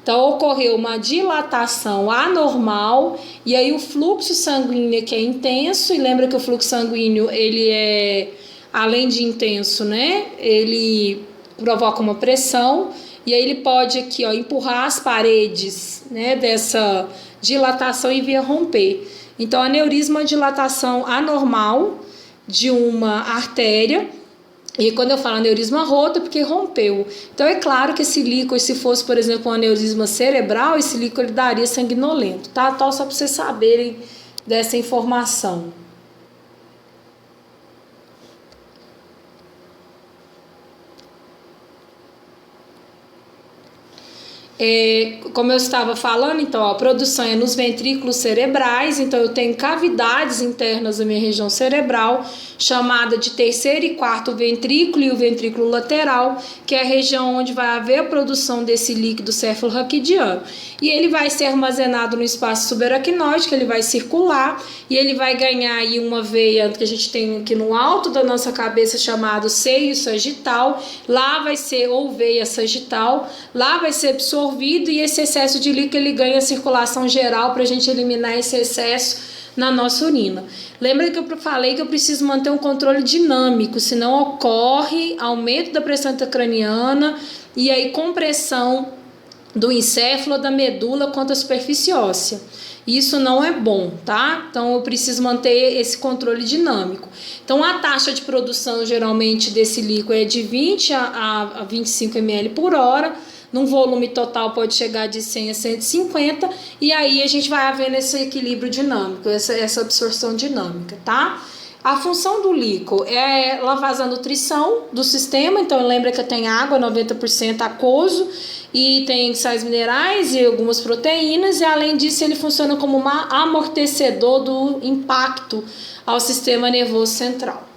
Então, ocorreu uma dilatação anormal e aí o fluxo sanguíneo que é intenso, e lembra que o fluxo sanguíneo, ele é, além de intenso, né, ele provoca uma pressão e aí ele pode aqui, ó, empurrar as paredes, né, dessa dilatação e vir a romper. Então, aneurisma é uma dilatação anormal de uma artéria. E quando eu falo aneurisma roto, é porque rompeu. Então, é claro que esse líquor, se fosse, por exemplo, um aneurisma cerebral, esse líquor ele daria sanguinolento, tá? Então, só para vocês saberem dessa informação. Como eu estava falando, então, a produção é nos ventrículos cerebrais, então eu tenho cavidades internas da minha região cerebral, chamada de terceiro e quarto ventrículo e o ventrículo lateral, que é a região onde vai haver a produção desse líquido cefalorraquidiano. E ele vai ser armazenado no espaço subaracnoide, ele vai circular e ele vai ganhar aí uma veia que a gente tem aqui no alto da nossa cabeça, chamado seio sagital. Lá vai ser, ou veia sagital, lá vai ser absorvido e esse excesso de líquido ele ganha circulação geral para a gente eliminar esse excesso na nossa urina. Lembra que eu falei que eu preciso manter um controle dinâmico, senão ocorre aumento da pressão intracraniana e aí compressão do encéfalo, da medula contra a superfície óssea. Isso não é bom, tá? Então eu preciso manter esse controle dinâmico. Então a taxa de produção geralmente desse líquido é de 20 a 25 ml por hora. Num volume total pode chegar de 100 a 150, e aí a gente vai havendo esse equilíbrio dinâmico, essa absorção dinâmica, tá? A função do líquor é ela faz a nutrição do sistema, então lembra que tem água, 90% aquoso, e tem sais minerais e algumas proteínas, e além disso ele funciona como um amortecedor do impacto ao sistema nervoso central.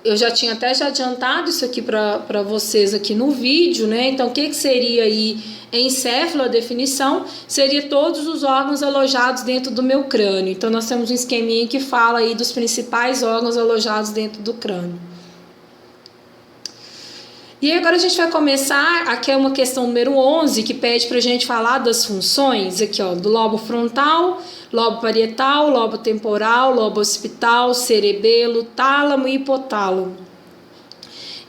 Eu já tinha até adiantado isso aqui para vocês aqui no vídeo, né? Então, o que seria aí encéfalo, a definição? Seria todos os órgãos alojados dentro do meu crânio. Então, nós temos um esqueminha que fala aí dos principais órgãos alojados dentro do crânio. E agora a gente vai começar, aqui é uma questão número 11, que pede para a gente falar das funções, aqui ó, do lobo frontal, lobo parietal, lobo temporal, lobo occipital, cerebelo, tálamo e hipotálamo.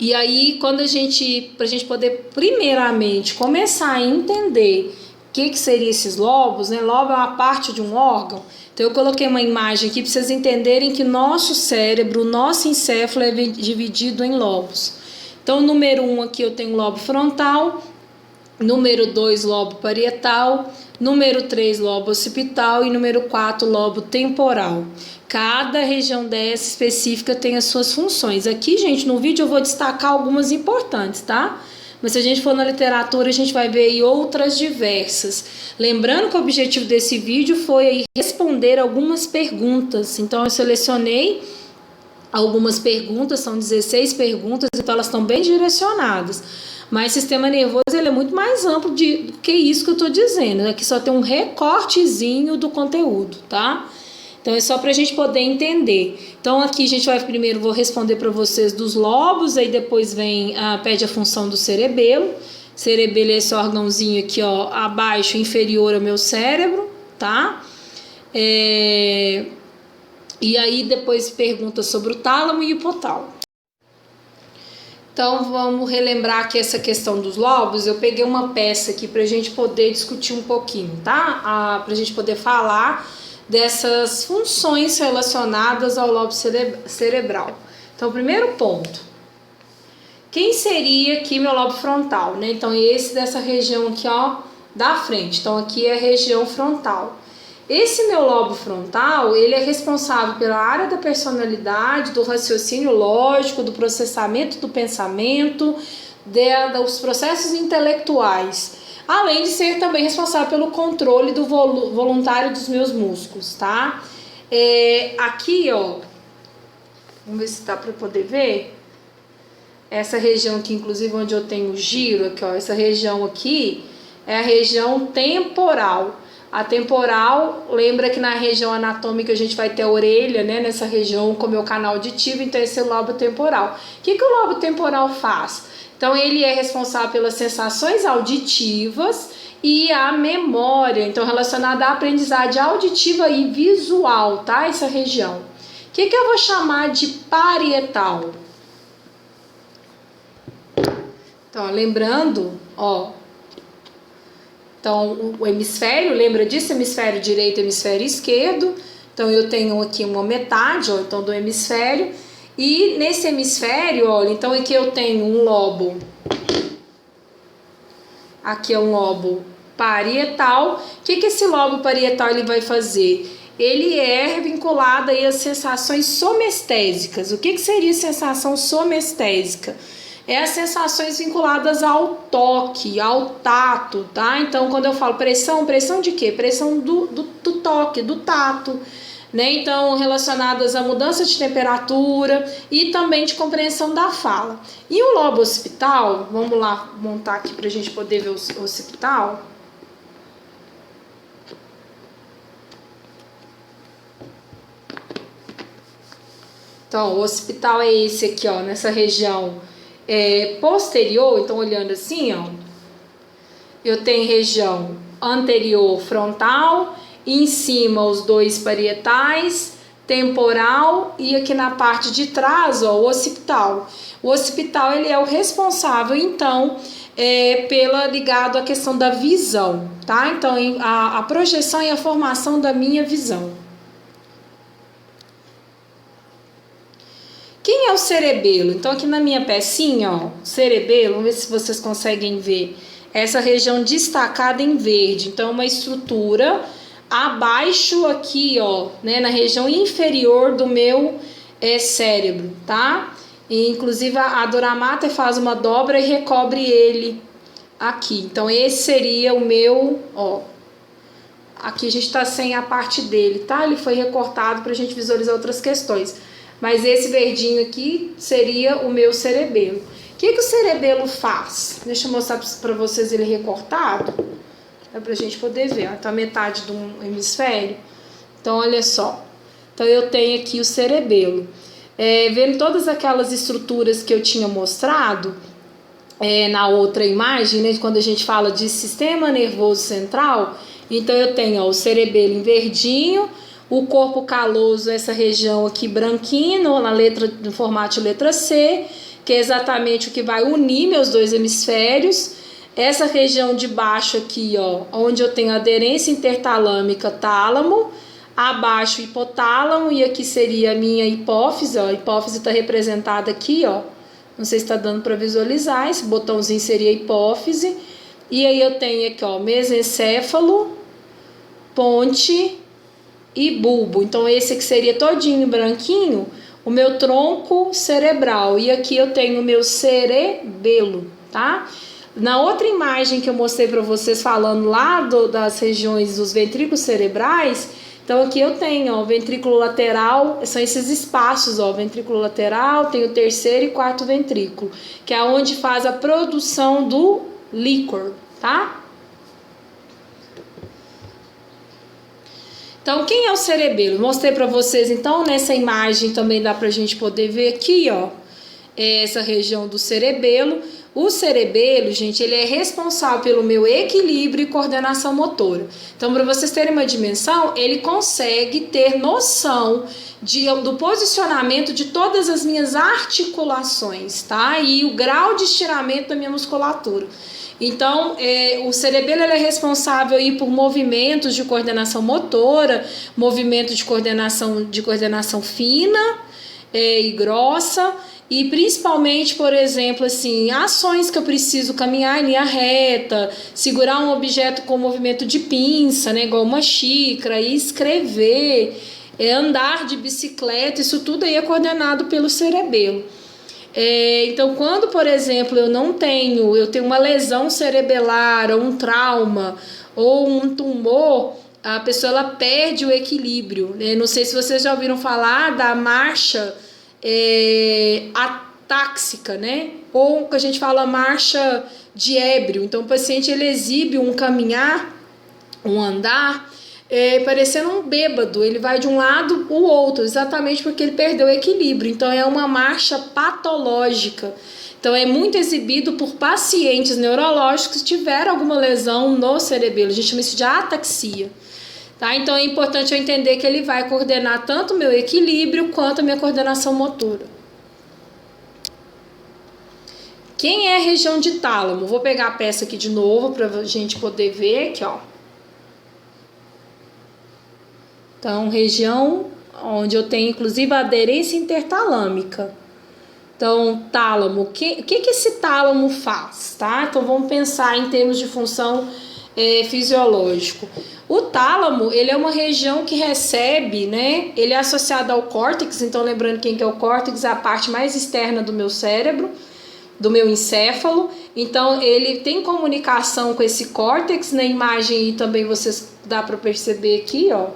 E aí, pra gente poder primeiramente começar a entender o que seriam esses lobos, né? Lobo é uma parte de um órgão. Então eu coloquei uma imagem aqui para vocês entenderem que nosso cérebro, o nosso encéfalo é dividido em lobos. Então, número 1 aqui eu tenho lobo frontal, número 2, lobo parietal, número 3, lobo occipital e número 4, lobo temporal. Cada região dessa específica tem as suas funções. Aqui, gente, no vídeo eu vou destacar algumas importantes, tá? Mas se a gente for na literatura, a gente vai ver aí outras diversas. Lembrando que o objetivo desse vídeo foi aí responder algumas perguntas. Então, eu selecionei algumas perguntas, são 16 perguntas, então elas estão bem direcionadas. Mas sistema nervoso ele é muito mais amplo do que isso que eu estou dizendo. Aqui só tem um recortezinho do conteúdo, tá? Então é só para a gente poder entender. Então aqui a gente vai primeiro, vou responder para vocês dos lobos, aí depois pede a função do cerebelo. Cerebelo é esse órgãozinho aqui, ó, abaixo, inferior ao meu cérebro, tá? E aí depois pergunta sobre o tálamo e o hipotálamo. Então vamos relembrar aqui essa questão dos lobos. Eu peguei uma peça aqui para a gente poder discutir um pouquinho, tá? Para a gente poder falar dessas funções relacionadas ao lobo cerebral. Então, primeiro ponto. Quem seria aqui meu lobo frontal, né? Então, esse dessa região aqui, ó, da frente. Então, aqui é a região frontal. Esse meu lobo frontal, ele é responsável pela área da personalidade, do raciocínio lógico, do processamento do pensamento, dos processos intelectuais, além de ser também responsável pelo controle do voluntário dos meus músculos, tá? Aqui, ó, vamos ver se dá para poder ver. Essa região aqui, inclusive, onde eu tenho giro, aqui, ó, essa região aqui é a região temporal. A temporal, lembra que na região anatômica a gente vai ter a orelha, né? Nessa região como é o canal auditivo, então esse é o lobo temporal. O que o lobo temporal faz? Então ele é responsável pelas sensações auditivas e a memória, então relacionada à aprendizagem auditiva e visual, tá? Essa região. O que eu vou chamar de parietal? Então, lembrando, ó, então, o hemisfério, lembra disso? Hemisfério direito e hemisfério esquerdo. Então, eu tenho aqui uma metade, ó, então, do hemisfério. E nesse hemisfério, olha, então aqui eu tenho um lobo. Aqui é um lobo parietal. O que esse lobo parietal ele vai fazer? Ele é vinculado aí às sensações somestésicas. O que seria sensação somestésica? É as sensações vinculadas ao toque, ao tato, tá? Então, quando eu falo pressão, pressão de quê? Pressão do toque, do tato, né? Então, relacionadas à mudança de temperatura e também de compreensão da fala. E o lobo occipital, vamos lá montar aqui para a gente poder ver o occipital. Então, o occipital é esse aqui, ó, nessa região posterior. Então, olhando assim, ó, eu tenho região anterior frontal, em cima os dois parietais, temporal e aqui na parte de trás, ó, o occipital. O occipital ele é o responsável, então, ligado à questão da visão, tá? Então, a projeção e a formação da minha visão. Quem é o cerebelo? Então, aqui na minha pecinha, ó, cerebelo, vamos ver se vocês conseguem ver essa região destacada em verde. Então, uma estrutura abaixo aqui, ó, né, na região inferior do meu cérebro, tá? E, inclusive, a Dora Mater faz uma dobra e recobre ele aqui. Então, esse seria o meu, ó. Aqui a gente tá sem a parte dele, tá? Ele foi recortado pra gente visualizar outras questões. Mas esse verdinho aqui seria o meu cerebelo. O que o cerebelo faz? Deixa eu mostrar para vocês ele recortado. É para a gente poder ver. Ó. Então, a metade do hemisfério. Então, olha só. Então, eu tenho aqui o cerebelo. Vendo todas aquelas estruturas que eu tinha mostrado na outra imagem, né, quando a gente fala de sistema nervoso central, então eu tenho, ó, o cerebelo em verdinho, o corpo caloso, essa região aqui branquinho, no formato de letra C, que é exatamente o que vai unir meus dois hemisférios. Essa região de baixo aqui, ó, onde eu tenho aderência intertalâmica, tálamo, abaixo hipotálamo, e aqui seria a minha hipófise, ó, a hipófise está representada aqui, ó, Não sei se está dando para visualizar. Esse botãozinho seria a hipófise. E aí eu tenho aqui, ó, mesencéfalo, ponte e bulbo. Então esse aqui seria todinho branquinho, o meu tronco cerebral. E aqui eu tenho o meu cerebelo, tá? Na outra imagem que eu mostrei para vocês falando lá das regiões dos ventrículos cerebrais, então aqui eu tenho, ó, o ventrículo lateral, são esses espaços, ó, ventrículo lateral, tem o terceiro e quarto ventrículo, que é onde faz a produção do líquor, tá? Então, quem é o cerebelo? Mostrei para vocês, então, nessa imagem também dá pra gente poder ver aqui, ó, essa região do cerebelo. O cerebelo, gente, ele é responsável pelo meu equilíbrio e coordenação motora. Então, para vocês terem uma dimensão, ele consegue ter noção do posicionamento de todas as minhas articulações, tá? E o grau de estiramento da minha musculatura. Então, o cerebelo ele é responsável aí por movimentos de coordenação motora, movimentos de coordenação fina e grossa, e principalmente, por exemplo, assim, ações que eu preciso caminhar em linha reta, segurar um objeto com movimento de pinça, né, igual uma xícara, e escrever, andar de bicicleta, isso tudo aí é coordenado pelo cerebelo. Então, quando, por exemplo, eu tenho uma lesão cerebelar, ou um trauma, ou um tumor, a pessoa ela perde o equilíbrio, né? Não sei se vocês já ouviram falar da marcha atáxica, né? Ou que a gente fala marcha de ébrio. Então, o paciente ele exibe um caminhar, um andar, parecendo um bêbado, ele vai de um lado o outro, exatamente porque ele perdeu o equilíbrio. Então é uma marcha patológica. Então é muito exibido por pacientes neurológicos que tiveram alguma lesão no cerebelo. A gente chama isso de ataxia. Tá? Então é importante eu entender que ele vai coordenar tanto o meu equilíbrio quanto a minha coordenação motora. Quem é a região de tálamo? Vou pegar a peça aqui de novo para a gente poder ver aqui, ó. Então, região onde eu tenho, inclusive, a aderência intertalâmica. Então, tálamo. O que esse tálamo faz, tá? Então, vamos pensar em termos de função fisiológico. O tálamo, ele é uma região que recebe, né? Ele é associado ao córtex. Então, lembrando quem que é o córtex, é a parte mais externa do meu cérebro, do meu encéfalo. Então, ele tem comunicação com esse córtex. Na imagem aí também vocês dá para perceber aqui, ó.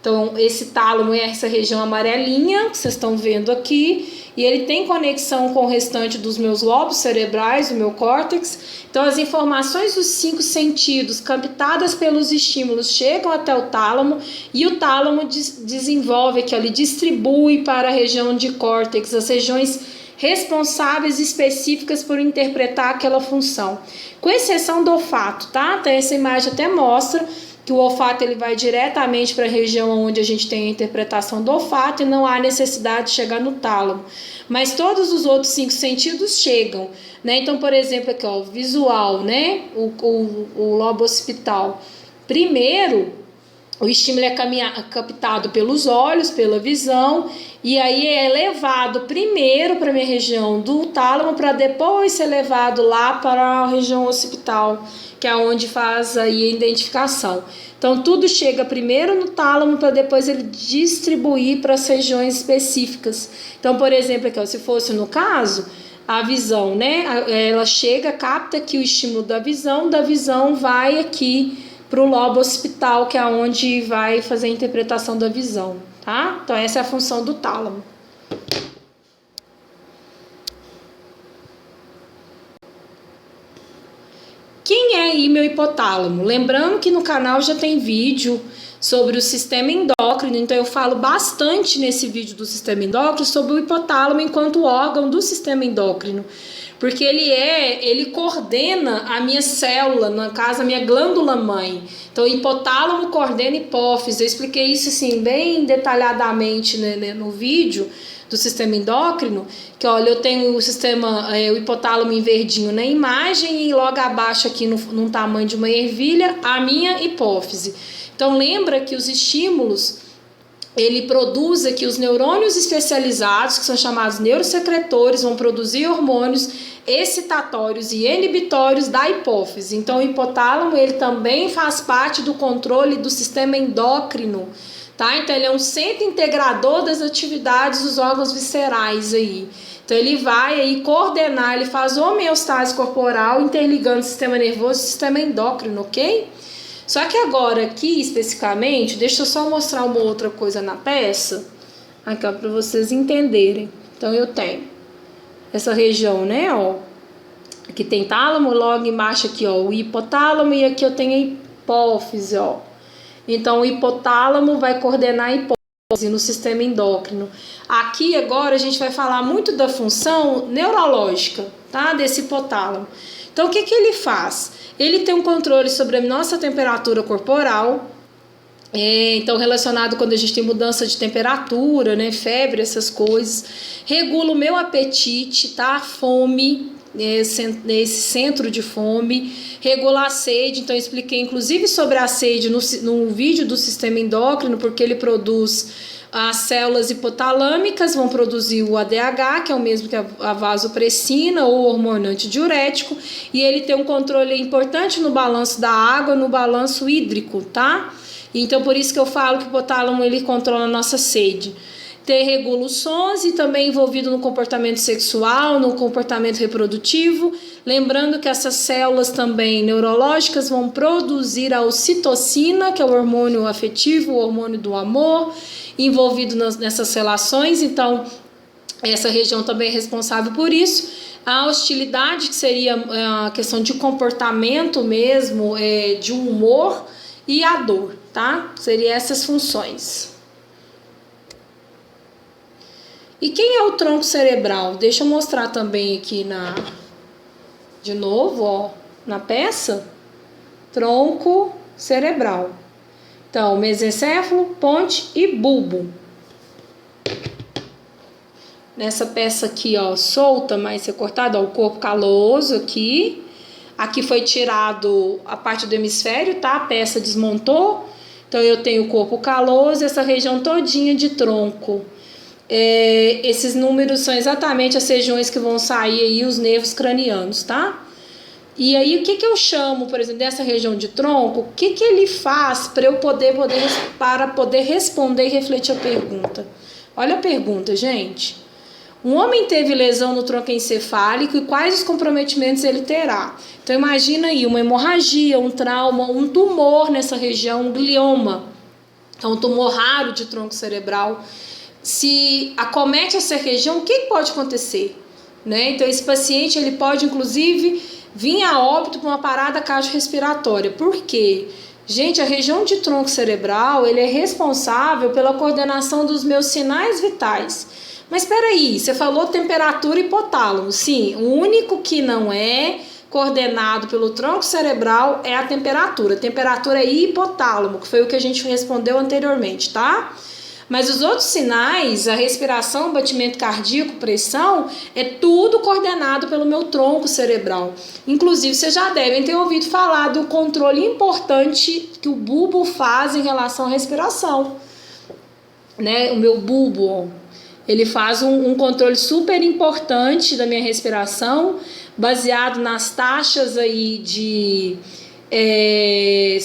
Então, esse tálamo é essa região amarelinha que vocês estão vendo aqui, e ele tem conexão com o restante dos meus lobos cerebrais, do meu córtex. Então, as informações dos 5 sentidos captadas pelos estímulos chegam até o tálamo, e o tálamo desenvolve aqui, ele distribui para a região de córtex, as regiões responsáveis específicas por interpretar aquela função, com exceção do olfato, tá? Então, essa imagem até mostra que o olfato ele vai diretamente para a região onde a gente tem a interpretação do olfato e não há necessidade de chegar no tálamo. Mas todos os outros 5 sentidos chegam, né? Então, por exemplo, aqui, ó, visual, né? O lobo occipital. Primeiro, o estímulo é captado pelos olhos, pela visão, e aí é levado primeiro para a minha região do tálamo para depois ser levado lá para a região occipital, que é onde faz aí a identificação. Então, tudo chega primeiro no tálamo para depois ele distribuir para as regiões específicas. Então, por exemplo, aqui, ó, se fosse no caso, a visão, né? Ela chega, capta aqui o estímulo da visão vai aqui para o lobo occipital, que é onde vai fazer a interpretação da visão, tá? Então, essa é a função do tálamo. Quem é aí meu hipotálamo? Lembrando que no canal já tem vídeo sobre o sistema endócrino, então eu falo bastante nesse vídeo do sistema endócrino sobre o hipotálamo enquanto órgão do sistema endócrino, porque ele coordena a minha célula, no caso a minha glândula mãe. Então o hipotálamo coordena a hipófise. Eu expliquei isso assim bem detalhadamente, né, no vídeo do sistema endócrino, que olha, eu tenho o hipotálamo em verdinho na imagem e logo abaixo aqui no tamanho de uma ervilha, a minha hipófise. Então lembra que os estímulos, ele produz aqui os neurônios especializados, que são chamados neurosecretores, vão produzir hormônios excitatórios e inibitórios da hipófise. Então, o hipotálamo, ele também faz parte do controle do sistema endócrino, tá? Então, ele é um centro integrador das atividades dos órgãos viscerais aí. Então, ele vai aí coordenar, ele faz homeostase corporal, interligando o sistema nervoso e o sistema endócrino, ok? Só que agora, aqui especificamente, deixa eu só mostrar uma outra coisa na peça, aqui ó, para vocês entenderem. Então, eu tenho essa região, né, ó, aqui tem tálamo, logo embaixo aqui, ó, o hipotálamo, e aqui eu tenho a hipófise, ó. Então, o hipotálamo vai coordenar a hipófise no sistema endócrino. Aqui, agora, a gente vai falar muito da função neurológica, tá, desse hipotálamo. Então, o que que ele faz? Ele tem um controle sobre a nossa temperatura corporal, então relacionado quando a gente tem mudança de temperatura, né, febre, essas coisas. Regula o meu apetite, tá, a fome, esse centro de fome. Regula a sede, então eu expliquei inclusive sobre a sede no vídeo do sistema endócrino, porque ele produz as células hipotalâmicas, vão produzir o ADH, que é o mesmo que a vasopressina ou hormônio antidiurético, e ele tem um controle importante no balanço da água, no balanço hídrico, tá? Então, por isso que eu falo que o hipotálamo, ele controla a nossa sede. Regula os sons e também envolvido no comportamento sexual, no comportamento reprodutivo. Lembrando que essas células também neurológicas vão produzir a ocitocina, que é o hormônio afetivo, o hormônio do amor, envolvido nessas relações. Então, essa região também é responsável por isso. A hostilidade, que seria a questão de comportamento mesmo, de humor, e a dor, tá? Seriam essas funções. E quem é o tronco cerebral? Deixa eu mostrar também aqui de novo, ó, na peça. Tronco cerebral. Então, mesencéfalo, ponte e bulbo. Nessa peça aqui, ó, solta, mas recortada, ó, o corpo caloso aqui. Aqui foi tirado a parte do hemisfério, tá? A peça desmontou. Então, eu tenho o corpo caloso, essa região todinha de tronco. Esses números são exatamente as regiões que vão sair aí, os nervos cranianos, tá? E aí, o que que eu chamo, por exemplo, dessa região de tronco? O que que ele faz para eu para poder responder e refletir a pergunta? Olha a pergunta, gente. Um homem teve lesão no tronco encefálico e quais os comprometimentos ele terá? Então, imagina aí uma hemorragia, um trauma, um tumor nessa região, um glioma. Então, um tumor raro de tronco cerebral. Se acomete essa região, o que pode acontecer? Né? Então, esse paciente ele pode, inclusive, vir a óbito por uma parada cardiorrespiratória. Por quê? Gente, a região de tronco cerebral ele é responsável pela coordenação dos meus sinais vitais. Mas espera aí, você falou temperatura e hipotálamo. Sim, o único que não é coordenado pelo tronco cerebral é a temperatura. Temperatura e hipotálamo, que foi o que a gente respondeu anteriormente, tá? Mas os outros sinais, a respiração, batimento cardíaco, pressão, é tudo coordenado pelo meu tronco cerebral. Inclusive, vocês já devem ter ouvido falar do controle importante que o bulbo faz em relação à respiração. Né? O meu bulbo, ele faz um controle super importante da minha respiração, baseado nas taxas aí de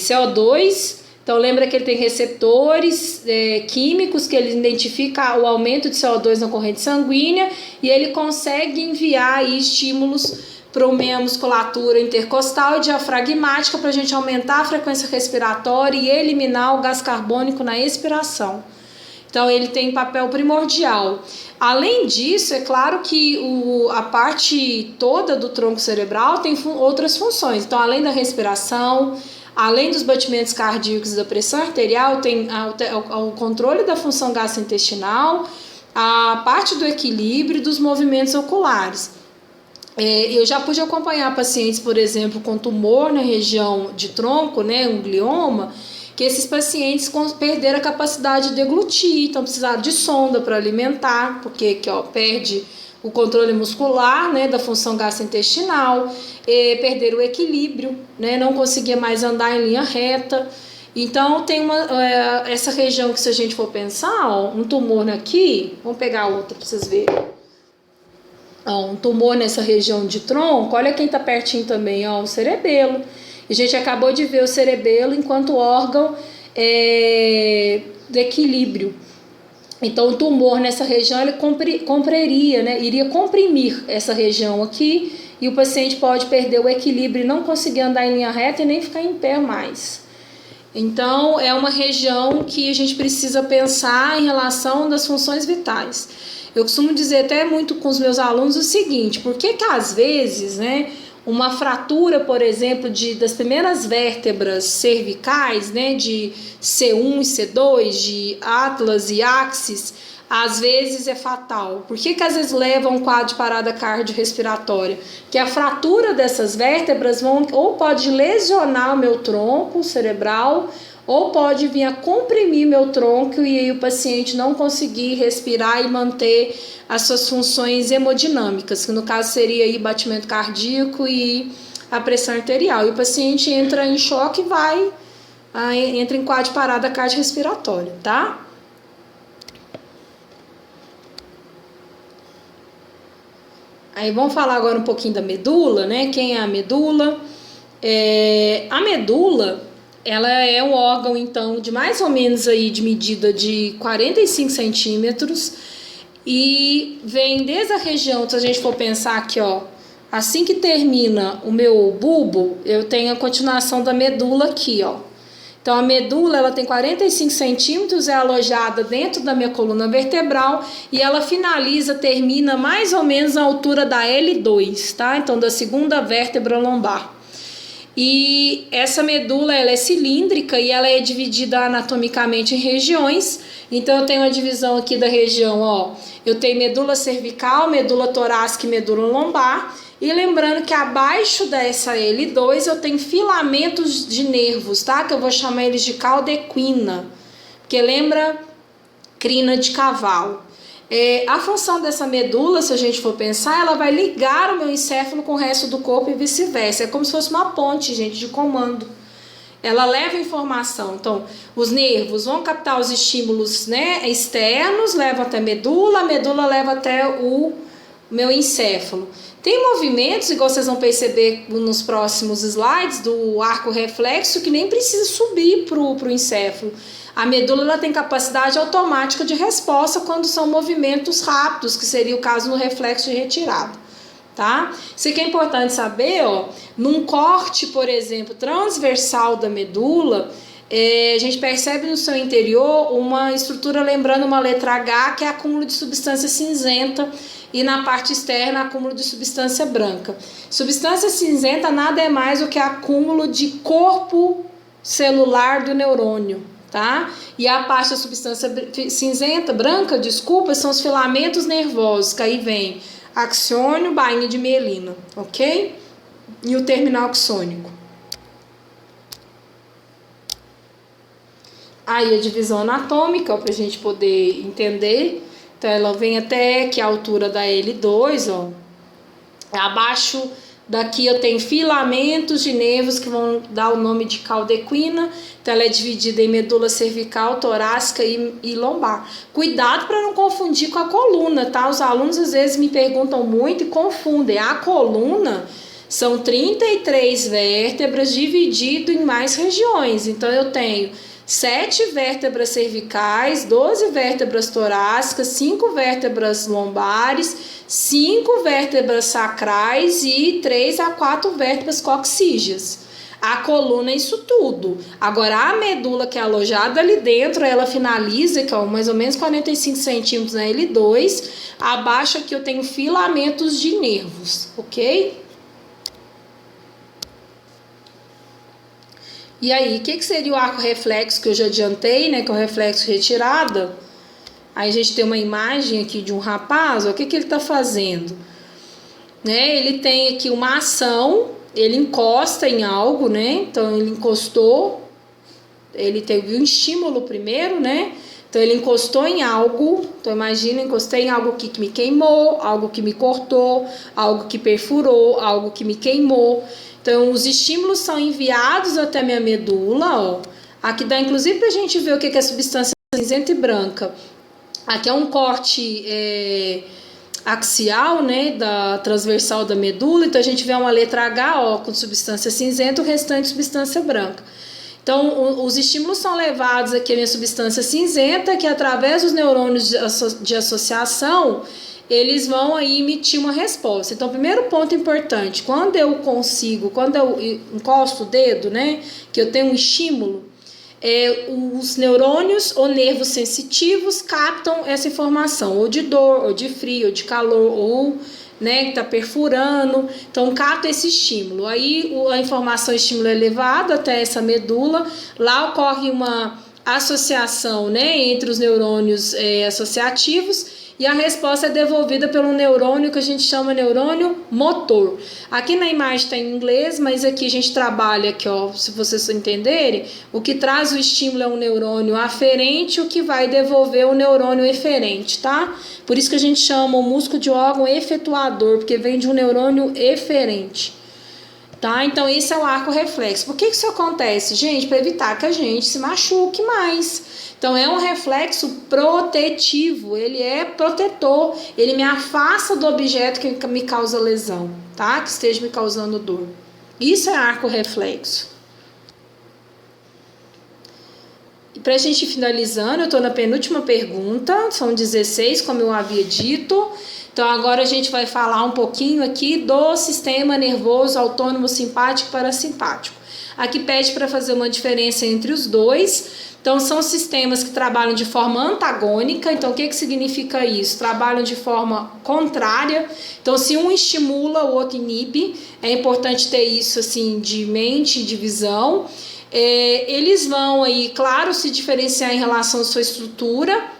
CO2. Então, lembra que ele tem receptores químicos que ele identifica o aumento de CO2 na corrente sanguínea e ele consegue enviar aí estímulos para a minha musculatura intercostal e diafragmática para a gente aumentar a frequência respiratória e eliminar o gás carbônico na expiração. Então, ele tem papel primordial. Além disso, é claro que a parte toda do tronco cerebral tem outras funções. Então, além da respiração, além dos batimentos cardíacos e da pressão arterial, tem o controle da função gastrointestinal, a parte do equilíbrio e dos movimentos oculares. Eu já pude acompanhar pacientes, por exemplo, com tumor na região de tronco, né, um glioma, que esses pacientes perderam a capacidade de deglutir, então precisaram de sonda para alimentar, porque perde o controle muscular, né, da função gastrointestinal, perderam o equilíbrio, né, não conseguia mais andar em linha reta. Então, tem essa região que, se a gente for pensar, ó, um tumor aqui, vamos pegar outra para vocês verem. Ó, um tumor nessa região de tronco, olha quem está pertinho também, ó, o cerebelo. A gente acabou de ver o cerebelo enquanto órgão do equilíbrio. Então, o tumor nessa região ele compriria, né, iria comprimir essa região aqui, e o paciente pode perder o equilíbrio e não conseguir andar em linha reta e nem ficar em pé mais. Então, é uma região que a gente precisa pensar em relação das funções vitais. Eu costumo dizer até muito com os meus alunos o seguinte: por que às vezes, né, uma fratura, por exemplo, das primeiras vértebras cervicais, né, de C1 e C2, de atlas e axis, às vezes é fatal? Por que às vezes leva a um quadro de parada cardiorrespiratória? Que a fratura dessas vértebras ou pode lesionar o meu tronco cerebral, ou pode vir a comprimir meu tronco e aí o paciente não conseguir respirar e manter as suas funções hemodinâmicas, que no caso seria aí batimento cardíaco e a pressão arterial. E o paciente entra em choque e entra em quadro de parada cardiorrespiratória, tá? Aí vamos falar agora um pouquinho da medula, né? Quem é a medula? A medula, ela é um órgão, então, de mais ou menos aí de medida de 45 centímetros e vem desde a região, se a gente for pensar aqui, ó, assim que termina o meu bulbo, eu tenho a continuação da medula aqui, ó. Então, a medula, ela tem 45 centímetros, é alojada dentro da minha coluna vertebral e ela termina mais ou menos na altura da L2, tá? Então, da segunda vértebra lombar. E essa medula, ela é cilíndrica e ela é dividida anatomicamente em regiões. Então, eu tenho uma divisão aqui da região, ó. Eu tenho medula cervical, medula torácica e medula lombar. E lembrando que abaixo dessa L2 eu tenho filamentos de nervos, tá? Que eu vou chamar eles de caudequina, porque lembra crina de cavalo. A função dessa medula, se a gente for pensar, ela vai ligar o meu encéfalo com o resto do corpo e vice-versa. É como se fosse uma ponte, gente, de comando. Ela leva informação. Então, os nervos vão captar os estímulos, né, externos, levam até a medula leva até o meu encéfalo. Tem movimentos, igual vocês vão perceber nos próximos slides, do arco reflexo, que nem precisa subir para o encéfalo. A medula ela tem capacidade automática de resposta quando são movimentos rápidos, que seria o caso no reflexo de retirada. Tá? Isso aqui é importante saber, ó, num corte, por exemplo, transversal da medula, a gente percebe no seu interior uma estrutura lembrando uma letra H, que é acúmulo de substância cinzenta, e na parte externa acúmulo de substância branca. Substância cinzenta nada é mais do que acúmulo de corpo celular do neurônio, tá? E a parte da substância branca, são os filamentos nervosos, que aí vem axônio, bainha de mielina, ok? E o terminal axônico. Aí a divisão anatômica, para a gente poder entender. Então, ela vem até aqui a altura da L2, ó. Abaixo daqui eu tenho filamentos de nervos que vão dar o nome de caudequina. Então, ela é dividida em medula cervical, torácica e lombar. Cuidado para não confundir com a coluna, tá? Os alunos às vezes me perguntam muito e confundem. A coluna são 33 vértebras dividido em mais regiões. Então, eu tenho 7 vértebras cervicais, 12 vértebras torácicas, 5 vértebras lombares, 5 vértebras sacrais e 3 a 4 vértebras coxígeas. A coluna é isso tudo. Agora, a medula que é alojada ali dentro, ela finaliza, que é mais ou menos 45 centímetros na L2. Abaixo aqui eu tenho filamentos de nervos, ok? E aí, o que seria o arco reflexo que eu já adiantei, né? Que é o reflexo retirada. Aí a gente tem uma imagem aqui de um rapaz, ó, o que ele está fazendo? Né? Ele tem aqui uma ação, ele encosta em algo, né? Então ele encostou, ele teve um estímulo primeiro, né? Então ele encostou em algo, então imagina, encostei em algo que me queimou, algo que me cortou, algo que perfurou, algo que me queimou. Então, os estímulos são enviados até minha medula, ó. Aqui dá inclusive para a gente ver o que é substância cinzenta e branca. Aqui é um corte axial, né, da transversal da medula, então a gente vê uma letra H, ó, com substância cinzenta, o restante substância branca. Então, os estímulos são levados aqui à minha substância cinzenta, que através dos neurônios de associação, eles vão aí emitir uma resposta. Então, primeiro ponto importante, quando eu encosto o dedo, né, que eu tenho um estímulo, os neurônios ou nervos sensitivos captam essa informação, ou de dor, ou de frio, ou de calor, ou, né, que está perfurando, então capta esse estímulo. Aí a informação, o estímulo é levado até essa medula, lá ocorre uma associação, né, entre os neurônios associativos, e a resposta é devolvida pelo neurônio que a gente chama neurônio motor. Aqui na imagem está em inglês, mas aqui a gente trabalha, aqui, ó, se vocês entenderem, o que traz o estímulo é um neurônio aferente, o que vai devolver o neurônio eferente, tá? Por isso que a gente chama o músculo de órgão efetuador, porque vem de um neurônio eferente. Tá? Então, esse é o arco reflexo. Por que isso acontece? Gente, para evitar que a gente se machuque mais. Então, é um reflexo protetivo, ele é protetor, ele me afasta do objeto que me causa lesão, tá? Que esteja me causando dor. Isso é arco reflexo. E para a gente ir finalizando, eu estou na penúltima pergunta, são 16, como eu havia dito. Então, agora a gente vai falar um pouquinho aqui do sistema nervoso autônomo simpático e parasimpático. Aqui pede para fazer uma diferença entre os dois. Então, são sistemas que trabalham de forma antagônica. Então, o que significa isso? Trabalham de forma contrária. Então, se um estimula, o outro inibe. É importante ter isso assim de mente, de visão. Eles vão aí, claro, se diferenciar em relação à sua estrutura.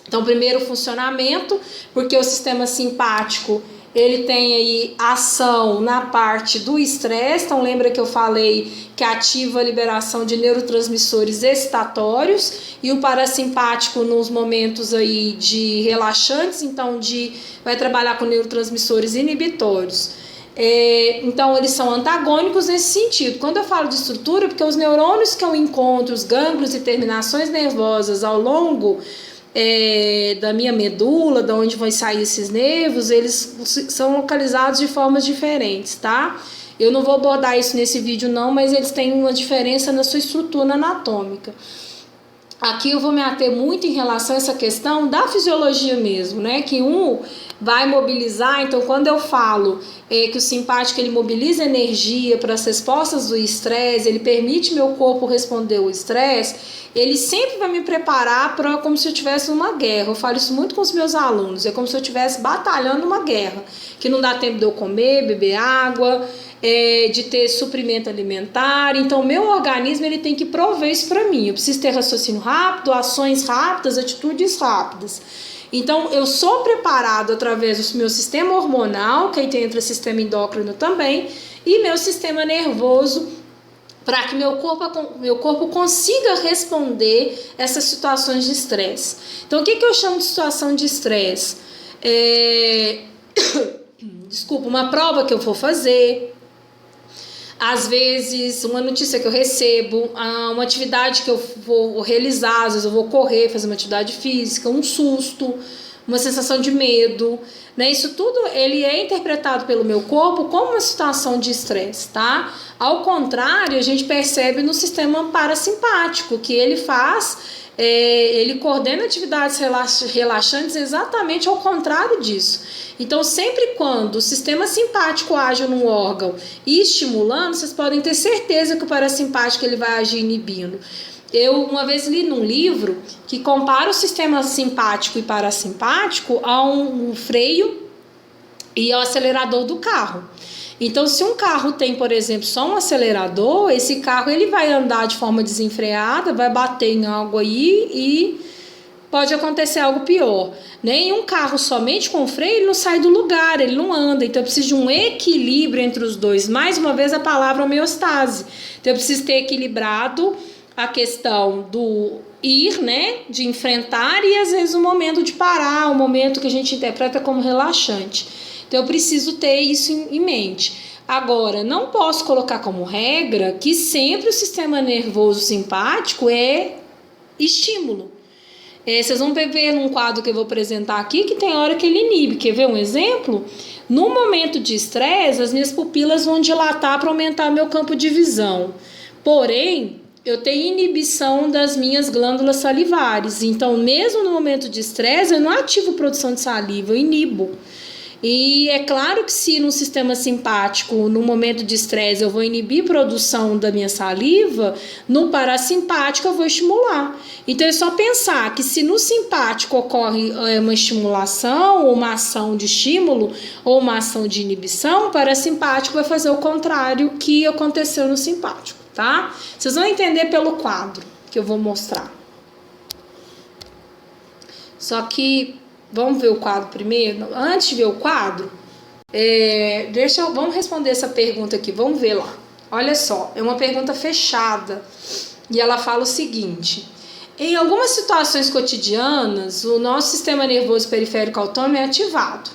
Então, primeiro, o funcionamento, porque o sistema simpático, ele tem aí ação na parte do estresse. Então, lembra que eu falei que ativa a liberação de neurotransmissores excitatórios, e o parasimpático nos momentos aí de relaxantes, então vai trabalhar com neurotransmissores inibitórios. Então, eles são antagônicos nesse sentido. Quando eu falo de estrutura, porque os neurônios que eu encontro, os gânglios e terminações nervosas ao longo da minha medula, da onde vão sair esses nervos, eles são localizados de formas diferentes, tá? Eu não vou abordar isso nesse vídeo não, mas eles têm uma diferença na sua estrutura anatômica. Aqui eu vou me ater muito em relação a essa questão da fisiologia mesmo, né? Que um vai mobilizar, então quando eu falo que o simpático ele mobiliza energia para as respostas do estresse, ele permite meu corpo responder ao estresse, ele sempre vai me preparar para como se eu estivesse numa guerra. Eu falo isso muito com os meus alunos, é como se eu estivesse batalhando uma guerra, que não dá tempo de eu comer, beber água, de ter suprimento alimentar. Então, meu organismo ele tem que prover isso para mim. Eu preciso ter raciocínio rápido, ações rápidas, atitudes rápidas. Então, eu sou preparado através do meu sistema hormonal, que aí entra o sistema endócrino também, e meu sistema nervoso, para que meu corpo consiga responder essas situações de estresse. Então, o que eu chamo de situação de estresse? Desculpa, uma prova que eu vou fazer, às vezes uma notícia que eu recebo, uma atividade que eu vou realizar, às vezes eu vou correr, fazer uma atividade física, um susto, uma sensação de medo, né? Isso tudo ele é interpretado pelo meu corpo como uma situação de estresse, tá? Ao contrário, a gente percebe no sistema parasimpático, que ele ele coordena atividades relaxantes exatamente ao contrário disso. Então, sempre quando o sistema simpático age num órgão e estimulando, vocês podem ter certeza que o parasimpático ele vai agir inibindo. Eu uma vez li num livro que compara o sistema simpático e parasimpático a um freio e ao acelerador do carro. Então, se um carro tem, por exemplo, só um acelerador, esse carro ele vai andar de forma desenfreada, vai bater em algo aí e pode acontecer algo pior. Né? E um carro somente com freio, ele não sai do lugar, ele não anda. Então, eu preciso de um equilíbrio entre os dois. Mais uma vez, a palavra homeostase. Então, eu preciso ter equilibrado a questão do ir, né, de enfrentar, e às vezes o momento de parar, o momento que a gente interpreta como relaxante. Então, eu preciso ter isso em mente. Agora, não posso colocar como regra que sempre o sistema nervoso simpático é estímulo. Vocês vão ver num quadro que eu vou apresentar aqui que tem hora que ele inibe. Quer ver um exemplo? No momento de estresse, as minhas pupilas vão dilatar para aumentar meu campo de visão. Porém, eu tenho inibição das minhas glândulas salivares. Então, mesmo no momento de estresse, eu não ativo produção de saliva, eu inibo. E é claro que se no sistema simpático, no momento de estresse, eu vou inibir a produção da minha saliva, no parasimpático eu vou estimular. Então é só pensar que se no simpático ocorre uma estimulação, ou uma ação de estímulo, ou uma ação de inibição, o parasimpático vai fazer o contrário que aconteceu no simpático, tá? Vocês vão entender pelo quadro que eu vou mostrar. Só que vamos ver o quadro primeiro? Antes de ver o quadro, vamos responder essa pergunta aqui, vamos ver lá. Olha só, é uma pergunta fechada e ela fala o seguinte: em algumas situações cotidianas, o nosso sistema nervoso periférico autônomo é ativado.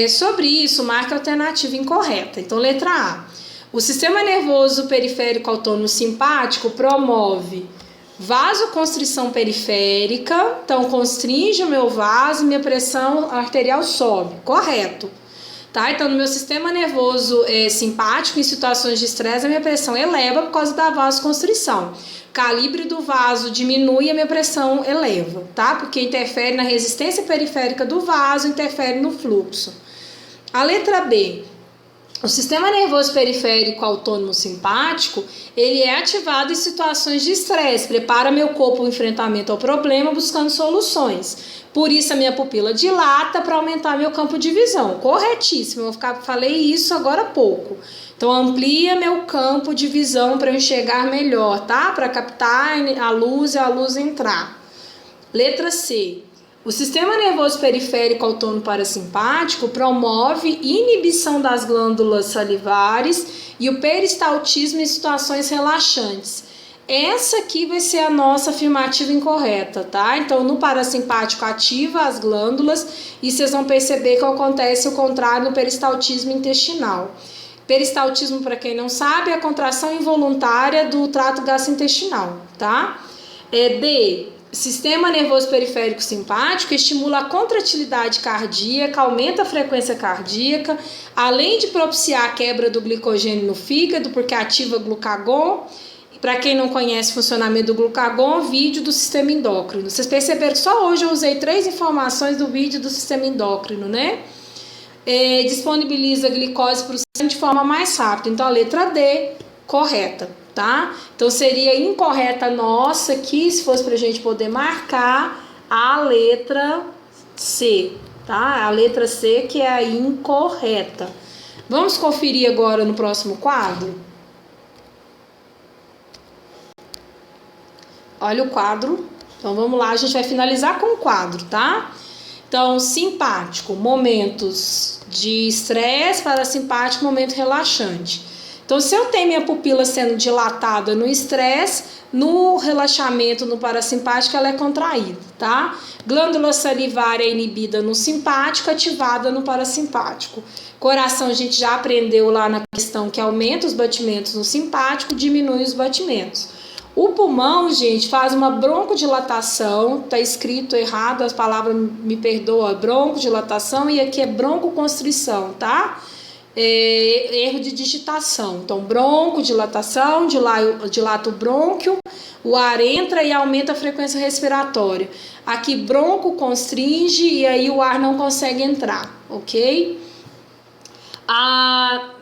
Sobre isso, marca a alternativa incorreta. Então, letra A. O sistema nervoso periférico autônomo simpático promove vasoconstrição periférica, então constringe o meu vaso e minha pressão arterial sobe. Correto. Tá? Então, no meu sistema nervoso simpático, em situações de estresse, a minha pressão eleva por causa da vasoconstrição. O calibre do vaso diminui e a minha pressão eleva, tá? Porque interfere na resistência periférica do vaso, interfere no fluxo. A letra B. O sistema nervoso periférico autônomo simpático, ele é ativado em situações de estresse, prepara meu corpo ao enfrentamento ao problema, buscando soluções. Por isso a minha pupila dilata para aumentar meu campo de visão. Corretíssimo, falei isso agora há pouco. Então amplia meu campo de visão para eu enxergar melhor, tá? Para captar a luz e a luz entrar. Letra C. O sistema nervoso periférico autônomo parasimpático promove inibição das glândulas salivares e o peristaltismo em situações relaxantes. Essa aqui vai ser a nossa afirmativa incorreta, tá? Então, no parasimpático ativa as glândulas e vocês vão perceber que acontece o contrário no peristaltismo intestinal. Peristaltismo, para quem não sabe, é a contração involuntária do trato gastrointestinal, tá? D. Sistema nervoso periférico simpático estimula a contratilidade cardíaca, aumenta a frequência cardíaca, além de propiciar a quebra do glicogênio no fígado, porque ativa glucagon. Para quem não conhece o funcionamento do glucagon, vídeo do sistema endócrino. Vocês perceberam que só hoje eu usei 3 informações do vídeo do sistema endócrino, né? Disponibiliza a glicose para o sangue de forma mais rápida. Então, a letra D, correta. Tá? Então seria incorreta nossa aqui, se fosse para a gente poder marcar a letra C, tá? A letra C que é a incorreta. Vamos conferir agora no próximo quadro? Olha o quadro. Então vamos lá, a gente vai finalizar com o quadro, tá? Então, simpático, momentos de estresse, parasimpático, momento relaxante. Então, se eu tenho minha pupila sendo dilatada no estresse, no relaxamento, no parasimpático, ela é contraída, tá? Glândula salivar é inibida no simpático, ativada no parasimpático. Coração, a gente já aprendeu lá na questão que aumenta os batimentos no simpático, diminui os batimentos. O pulmão, gente, faz uma broncodilatação, tá escrito errado, as palavras me perdoam, broncodilatação, e aqui é broncoconstrição, tá? Erro de digitação. Então, broncodilatação, dilata o brônquio, o ar entra e aumenta a frequência respiratória. Aqui, bronco constringe e aí o ar não consegue entrar, ok?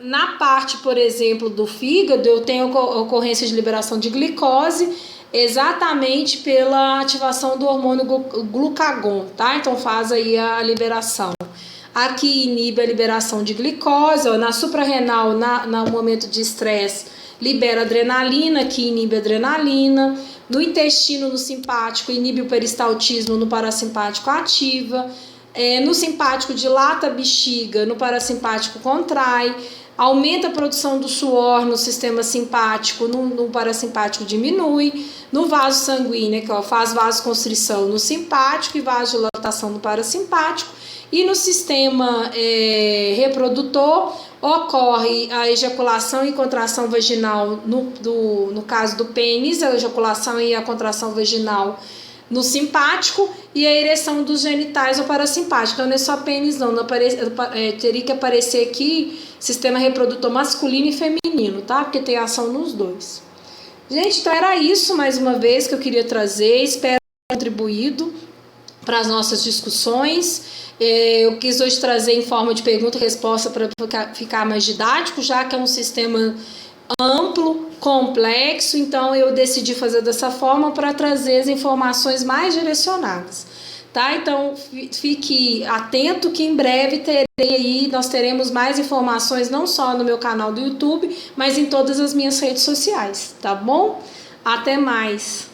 Na parte, por exemplo, do fígado, eu tenho ocorrência de liberação de glicose exatamente pela ativação do hormônio glucagon, tá? Então, faz aí a liberação. Aqui inibe a liberação de glicose, na suprarrenal, no momento de estresse, libera adrenalina, que inibe a adrenalina. No intestino, no simpático, inibe o peristaltismo, no parasimpático ativa. No simpático, dilata a bexiga, no parasimpático contrai. Aumenta a produção do suor no sistema simpático, no parasimpático diminui. No vaso sanguíneo, que faz vasoconstrição no simpático e vasodilatação no parasimpático. E no sistema reprodutor, ocorre a ejaculação e contração vaginal, no caso do pênis, a ejaculação e a contração vaginal no simpático, e a ereção dos genitais ou parasimpático. Então não é só pênis não, teria que aparecer aqui sistema reprodutor masculino e feminino, tá? Porque tem ação nos dois. Gente, então era isso mais uma vez que eu queria trazer, espero ter contribuído para as nossas discussões. Eu quis hoje trazer em forma de pergunta e resposta para ficar mais didático, já que é um sistema amplo, complexo, então eu decidi fazer dessa forma para trazer as informações mais direcionadas, tá? Então fique atento que em breve nós teremos mais informações não só no meu canal do YouTube, mas em todas as minhas redes sociais, tá bom? Até mais!